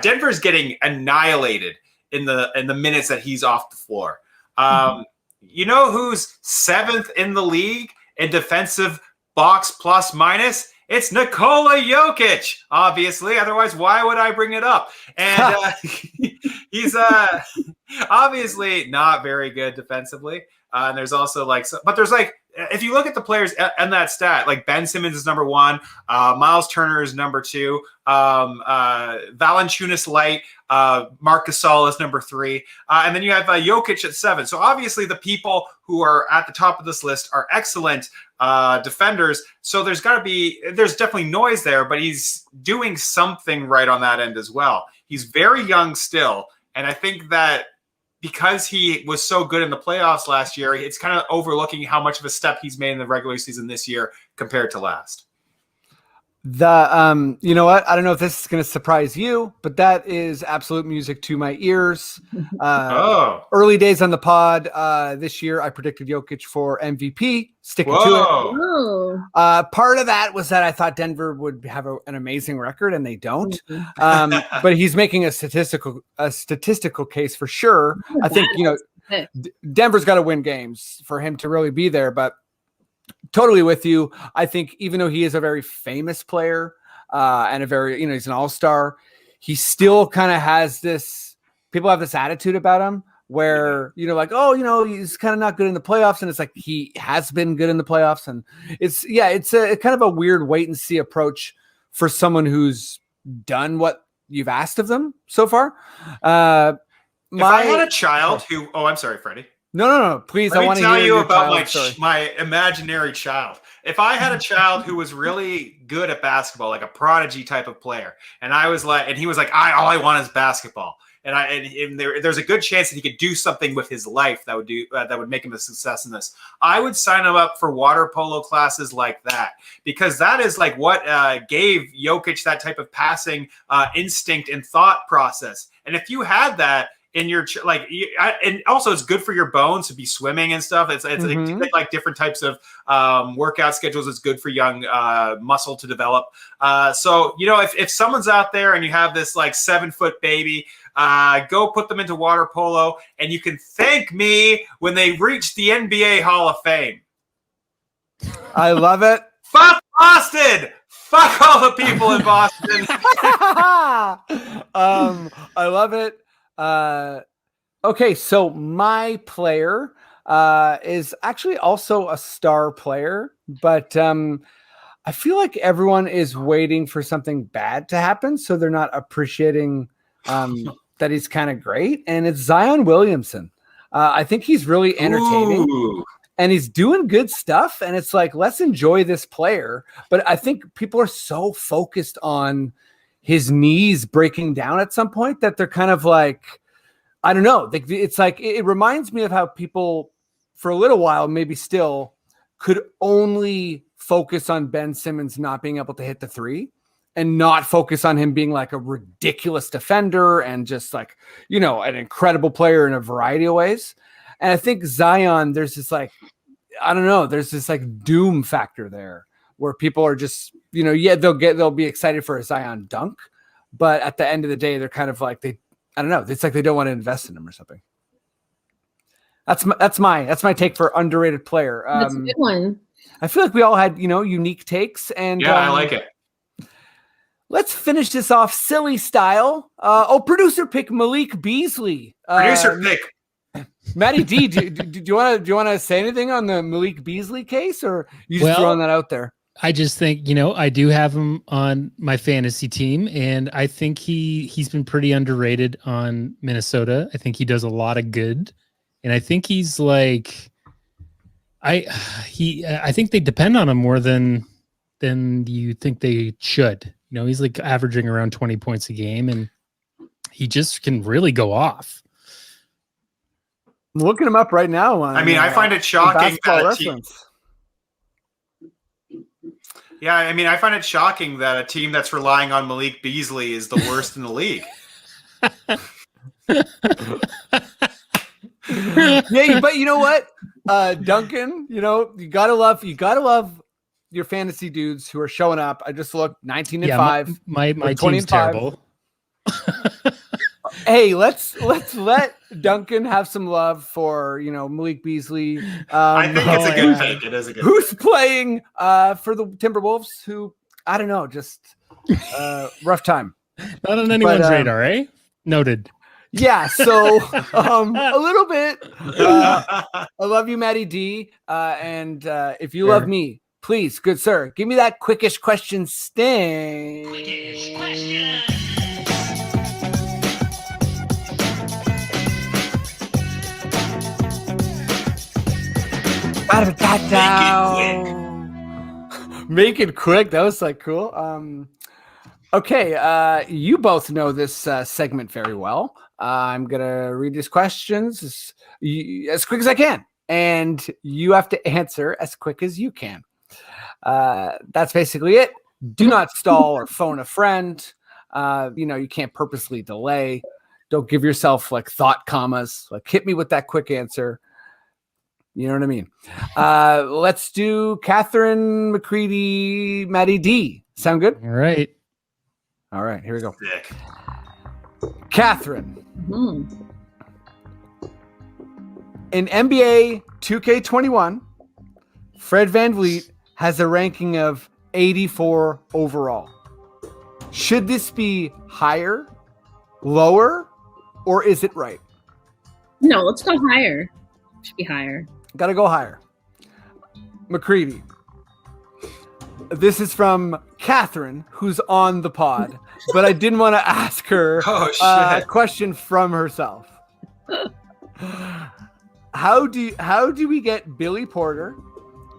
Denver's getting annihilated in the minutes that he's off the floor. You know who's 7th in the league in defensive box plus minus? It's Nikola Jokic, obviously. Otherwise, why would I bring it up? And He's obviously not very good defensively. And there's also but there's if you look at the players and that stat, like Ben Simmons is number 1, Miles Turner is number 2, Valanciunas Light, Marc Gasol is number 3, and then you have Jokic at 7. So obviously the people who are at the top of this list are excellent defenders. So there's definitely noise there, but he's doing something right on that end as well. He's very young still, and I think that because he was so good in the playoffs last year, it's kind of overlooking how much of a step he's made in the regular season this year compared to last. You know what? I don't know if this is going to surprise you, but that is absolute music to my ears. Early days on the pod this year, I predicted Jokic for MVP. Sticking to it. Part of that was that I thought Denver would have an amazing record, and they don't. But he's making a statistical case for sure. I think Denver's got to win games for him to really be there, but. Totally with you. I think even though he is a very famous player and a very, he's an all-star, he still kind of has people have this attitude about him where, he's kind of not good in the playoffs. And it's like, he has been good in the playoffs. And it's a kind of a weird wait and see approach for someone who's done what you've asked of them so far. If I had a child I'm sorry, Freddie. No. Please, I want to tell hear you about my imaginary child. If I had a child who was really good at basketball, like a prodigy type of player, and he was like, all I want is basketball, and there's a good chance that he could do something with his life that would make him a success in this. I would sign him up for water polo classes like that, because that is like what gave Jokic that type of passing instinct and thought process. And if you had that. In your and also it's good for your bones to be swimming and stuff. It's like different types of workout schedules. It's good for young muscle to develop. So if someone's out there and you have this 7-foot baby, go put them into water polo, and you can thank me when they reach the NBA Hall of Fame. I love it. Fuck Boston. Fuck all the people in Boston. I love it. Okay, so my player is actually also a star player, but I feel like everyone is waiting for something bad to happen, so they're not appreciating that he's kind of great, and it's Zion Williamson. I think he's really entertaining. Ooh. And he's doing good stuff, and it's like, let's enjoy this player. But I think people are so focused on his knees breaking down at some point that they're kind of like, I don't know. It's like, it reminds me of how people for a little while, maybe still, could only focus on Ben Simmons not being able to hit the three and not focus on him being like a ridiculous defender and just like, an incredible player in a variety of ways. And I think Zion, there's this there's this doom factor there where people are just, they'll be excited for a Zion dunk, but at the end of the day, they're kind of like, it's like they don't want to invest in him or something. That's my take for underrated player. That's a good one. I feel like we all had, unique takes, and I like it. Let's finish this off silly style. Producer pick Malik Beasley. Producer pick. Matty D, do you want to say anything on the Malik Beasley case, or you just throwing that out there? I just think, I do have him on my fantasy team, and I think he's been pretty underrated on Minnesota. I think he does a lot of good, and I think he's like, I think they depend on him more than you think they should. He's like averaging around 20 points a game, and he just can really go off. I'm looking him up right now. I find it shocking that a team. Yeah, I find it shocking that a team that's relying on Malik Beasley is the worst in the league. Yeah, but you know what, Duncan? You gotta love your fantasy dudes who are showing up. I just looked 19-5. My team's terrible. Hey, let's let Duncan have some love for Malik Beasley. I think it's a good pick. It is a good. Who's playing for the Timberwolves? Who I don't know, just rough time. Not on anyone's radar, eh? Noted. Yeah, so a little bit. I love you, Matty D. And if you love me, please, good sir, give me that quickish question sting. Quickish question. Make it quick. That was like cool. Okay, you both know this segment very well. I'm gonna read these questions as quick as I can, and you have to answer as quick as you can. That's basically it. Do not stall or phone a friend. You can't purposely delay. Don't give yourself like thought commas. Like hit me with that quick answer. You know what I mean? Let's do Cathryn, McCready, Matty D. Sound good? All right. All right, here we go. Sick. Cathryn. Mm-hmm. In NBA 2K21, Fred Van Vleet has a ranking of 84 overall. Should this be higher, lower, or is it right? No, let's go higher. Should be higher. Got to go higher. McCready. This is from Cathryn, who's on the pod, but I didn't want to ask her a question from herself. How do we get Billy Porter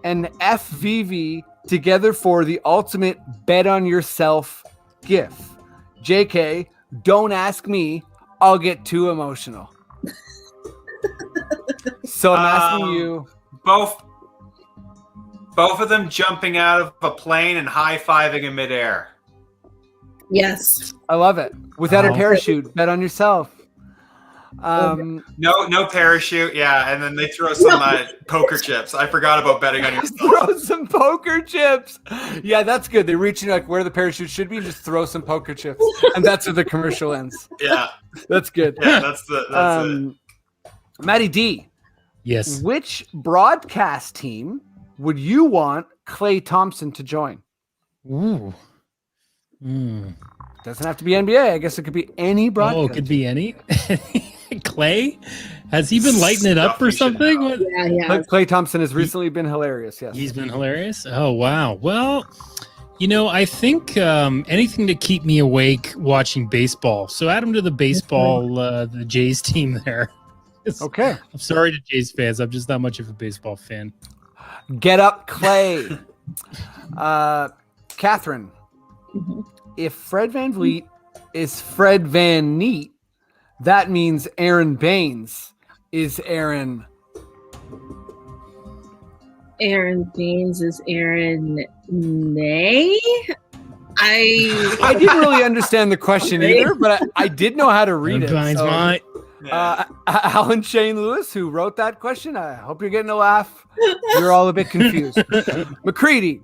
and FVV together for the ultimate bet on yourself gif? JK, don't ask me. I'll get too emotional. So I'm asking you. Both of them jumping out of a plane and high-fiving in midair. Yes. I love it. Without a parachute, bet on yourself. No parachute. Yeah, and then they throw some poker chips. I forgot about betting on yourself. Throw some poker chips. Yeah, that's good. They reach in like where the parachute should be, just throw some poker chips, and that's where the commercial ends. Yeah, that's good. Yeah, that's it. Matty D. Yes. Which broadcast team would you want Klay Thompson to join? Ooh. Doesn't have to be NBA. I guess it could be any broadcast. Oh, it could be any. Clay? Has he been lighting it up or something? Yeah. Klay Thompson has recently been hilarious. Yes. He's been hilarious. Oh, wow. Well, I think anything to keep me awake watching baseball. So add him to the baseball, the Jays team there. Okay. I'm sorry to Jays fans. I'm just not much of a baseball fan. Get up, Clay. Cathryn. Mm-hmm. If Fred Van Vleet is Fred Van Neat, that means Aaron Baines is Aaron. Aaron Baines is Aaron Nay. I didn't really understand the question either, but I did know how to read it. So, Alan Shane Lewis, who wrote that question, I hope you're getting a laugh. You're all a bit confused. McCready.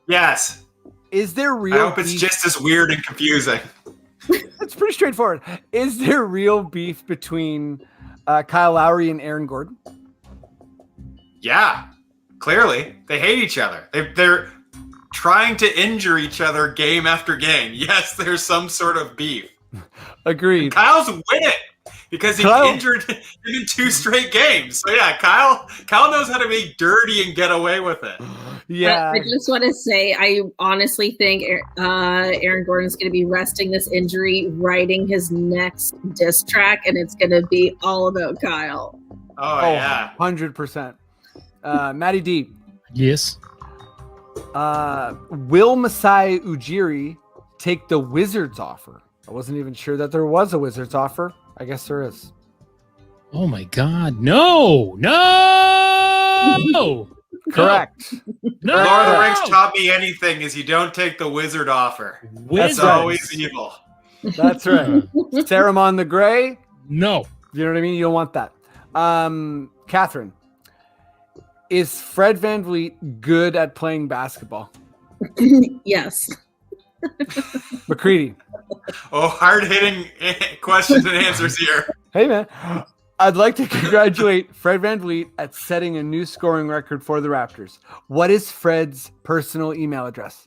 Yes. Is there real I hope it's just as weird and confusing. It's pretty straightforward. Is there real beef between Kyle Lowry and Aaron Gordon? Yeah, clearly. They hate each other. They're trying to injure each other game after game. Yes, there's some sort of beef. Agreed. And Kyle's winning because he injured him in 2 straight games. So yeah, Kyle knows how to be dirty and get away with it. Yeah. I just want to say, I honestly think Aaron Gordon's going to be resting this injury, writing his next diss track, and it's going to be all about Kyle. Oh yeah. 100%. Matty D. Yes. Will Masai Ujiri take the Wizards offer? I wasn't even sure that there was a Wizards offer. I guess there is. Oh my God. No. Correct. No. Lord of the Rings taught me anything is you don't take the wizard offer. That's always evil. That's right. Saruman the Grey? No. You know what I mean? You don't want that. Cathryn, is Fred Van Vleet good at playing basketball? Yes. McCready. Oh, hard-hitting questions and answers here. Hey, man. I'd like to congratulate Fred Van Vleet at setting a new scoring record for the Raptors. What is Fred's personal email address?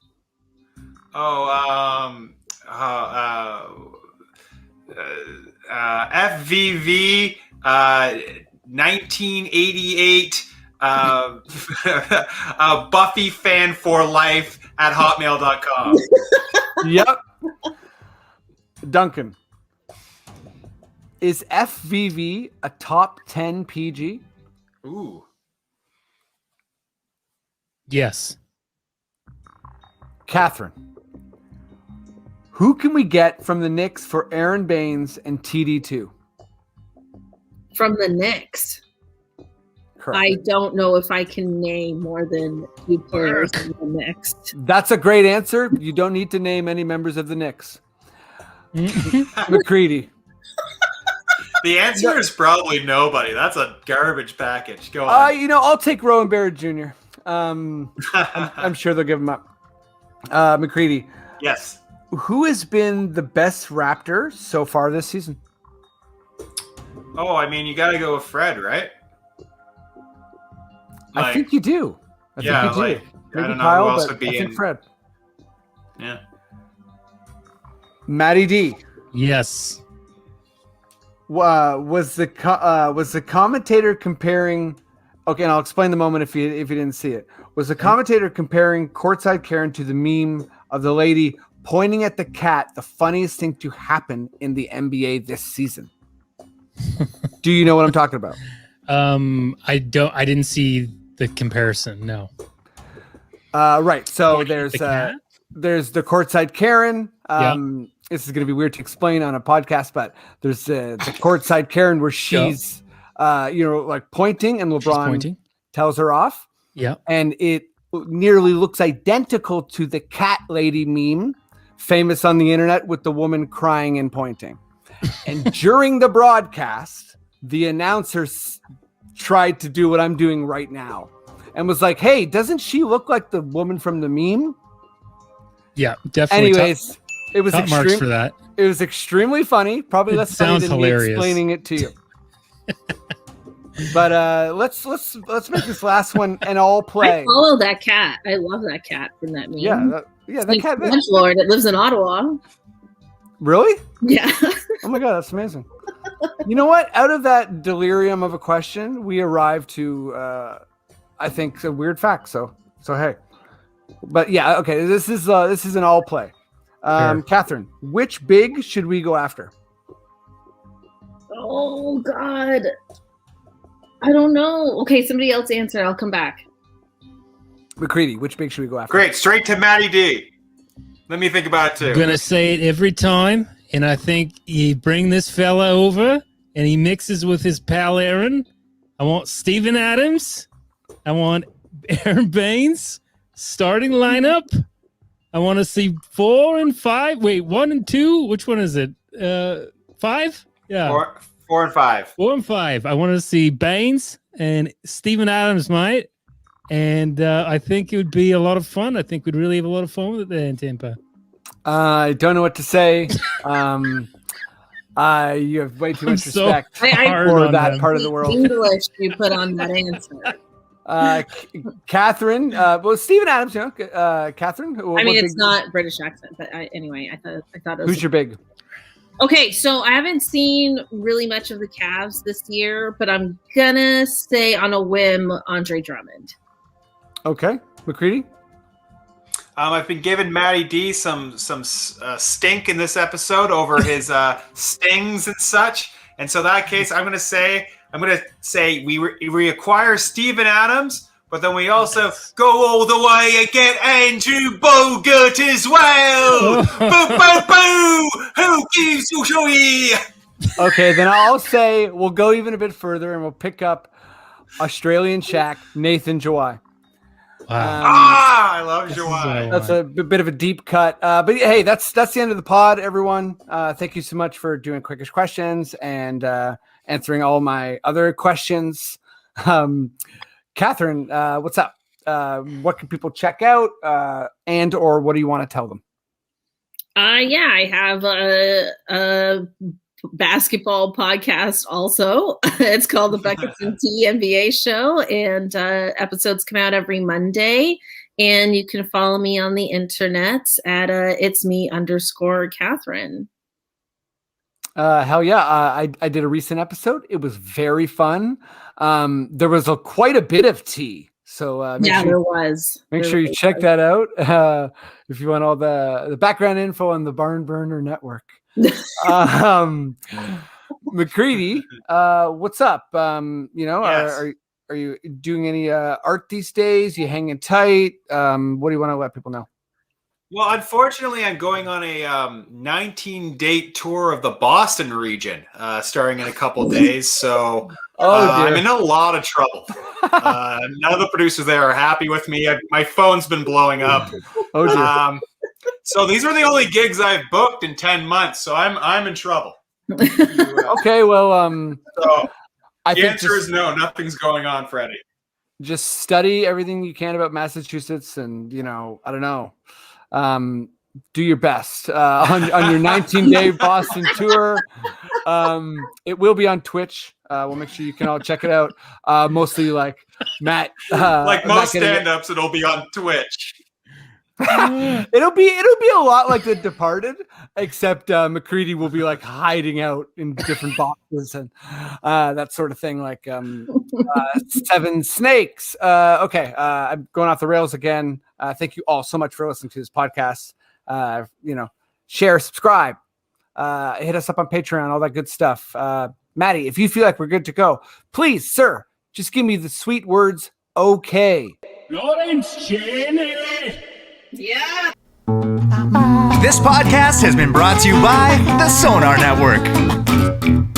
FVV 1988 Buffy fan for life at hotmail.com. Yep. Duncan, is FVV a top 10 PG? Ooh. Yes. Cathryn, who can we get from the Knicks for Aaron Baines and TD2? From the Knicks. Correct. I don't know if I can name more than 2 players in the Knicks. That's a great answer. You don't need to name any members of the Knicks. McCready. The answer is probably nobody. That's a garbage package. Go on. I'll take Rowan Barrett Jr. I'm sure they'll give him up. McCready. Yes. Who has been the best Raptor so far this season? Oh, I mean, you got to go with Fred, right? I think you do. I think you do. I Maybe don't know Kyle, who else but would be I think in. Fred. Yeah. Matty D. Yes. Was the commentator comparing? Okay, and I'll explain the moment if you didn't see it. Was the commentator comparing courtside Karen to the meme of the lady pointing at the cat, the funniest thing to happen in the NBA this season? Do you know what I'm talking about? I didn't see the comparison. No. Right. So Pointing at there's the the courtside Karen. Yeah. This is going to be weird to explain on a podcast, but there's the courtside Karen where she's, like pointing, and LeBron pointing. tells her off. Yeah. And it nearly looks identical to the cat lady meme, famous on the internet with the woman crying and pointing. And during the broadcast, the announcers tried to do what I'm doing right now and was like, hey, doesn't she look like the woman from the meme? Yeah, definitely. Anyways, it was top marks for that. It was extremely funny. Probably It less funny sounds than hilarious. me explaining it to you. But let's make this last one an all play. I follow that cat. I love that cat from that meme. Yeah, that cat. French Lord. It lives in Ottawa. Really? Yeah. Oh my god, that's amazing. You know what? Out of that delirium of a question, we arrived to, I think, a weird fact. So hey. But yeah, okay. This is an all play. Sure. Cathryn, which big should we go after? Oh God. I don't know. Okay, somebody else answer. I'll come back. McCready, which big should we go after? Great. Straight to Matty D. Let me think about it too. I'm gonna say it every time, and I think you bring this fella over, and he mixes with his pal Aaron. I want Steven Adams. I want Aaron Baines starting lineup. I want to see 4 and 5. Wait, 1 and 2. Which one is it? 5? Yeah. 4 and 5. 4 and 5. I want to see Baines and Steven Adams, mate. And I think it would be a lot of fun. I think we'd really have a lot of fun with it there in Tampa. I don't know what to say. You have way too much so respect hard for on that them. part of the world. English you put on that answer. Cathryn, well, Steven Adams, Cathryn. I mean, it's not British accent, but anyway, I thought it was. Who's your big? Okay, so I haven't seen really much of the Cavs this year, but I'm gonna say on a whim, Andre Drummond. Okay, McCready. I've been giving Matty D some stink in this episode over his stings and such, and so in that case, I'm gonna say we acquire Steven Adams, but then we also go all the way and get Andrew Bogut as well. Boo boo boo! Who gives you joy? Okay, then I'll say we'll go even a bit further and we'll pick up Australian Shaq, Nathan Jawai. Wow. I love Jawai. That's a bit of a deep cut. But hey, that's the end of the pod, everyone. Thank you so much for doing Quickish Questions and answering all my other questions. Cathryn, what's up? What can people check out and or what do you want to tell them? Yeah, I have a basketball podcast also. It's called the Buckets and Tea NBA Show, and episodes come out every Monday. And you can follow me on the internet at it's me _ Cathryn. Hell yeah. I did a recent episode. It was very fun. There was quite a bit of tea. So there was. Make sure you check that out if you want all the background info on the Barn Burner Network. McCready, what's up? Yes. Are you doing any art these days? You hanging tight? What do you want to let people know? Well, unfortunately, I'm going on a 19-date tour of the Boston region, starting in a couple days. So I'm in a lot of trouble. None of the producers there are happy with me. My phone's been blowing up. Oh dear. So these are the only gigs I've booked in 10 months. So I'm in trouble. Okay, well, So I the think answer is no. Nothing's going on, Freddie. just study everything you can about Massachusetts, and I don't know. Do your best on your 19-day Boston tour. It will be on Twitch. We'll make sure you can all check it out. Mostly like Matt, Like most Matt stand-ups, it'll be on Twitch. it'll be a lot like The Departed, except McCready will be like hiding out in different boxes and that sort of thing, like 7 snakes. Okay, I'm going off the rails again. Thank you all so much for listening to this podcast. Share, subscribe, hit us up on Patreon, all that good stuff. Maddie, if you feel like we're good to go, please, sir, just give me the sweet words, okay. Lawrence Cheney. Yeah. This podcast has been brought to you by the Sonar Network.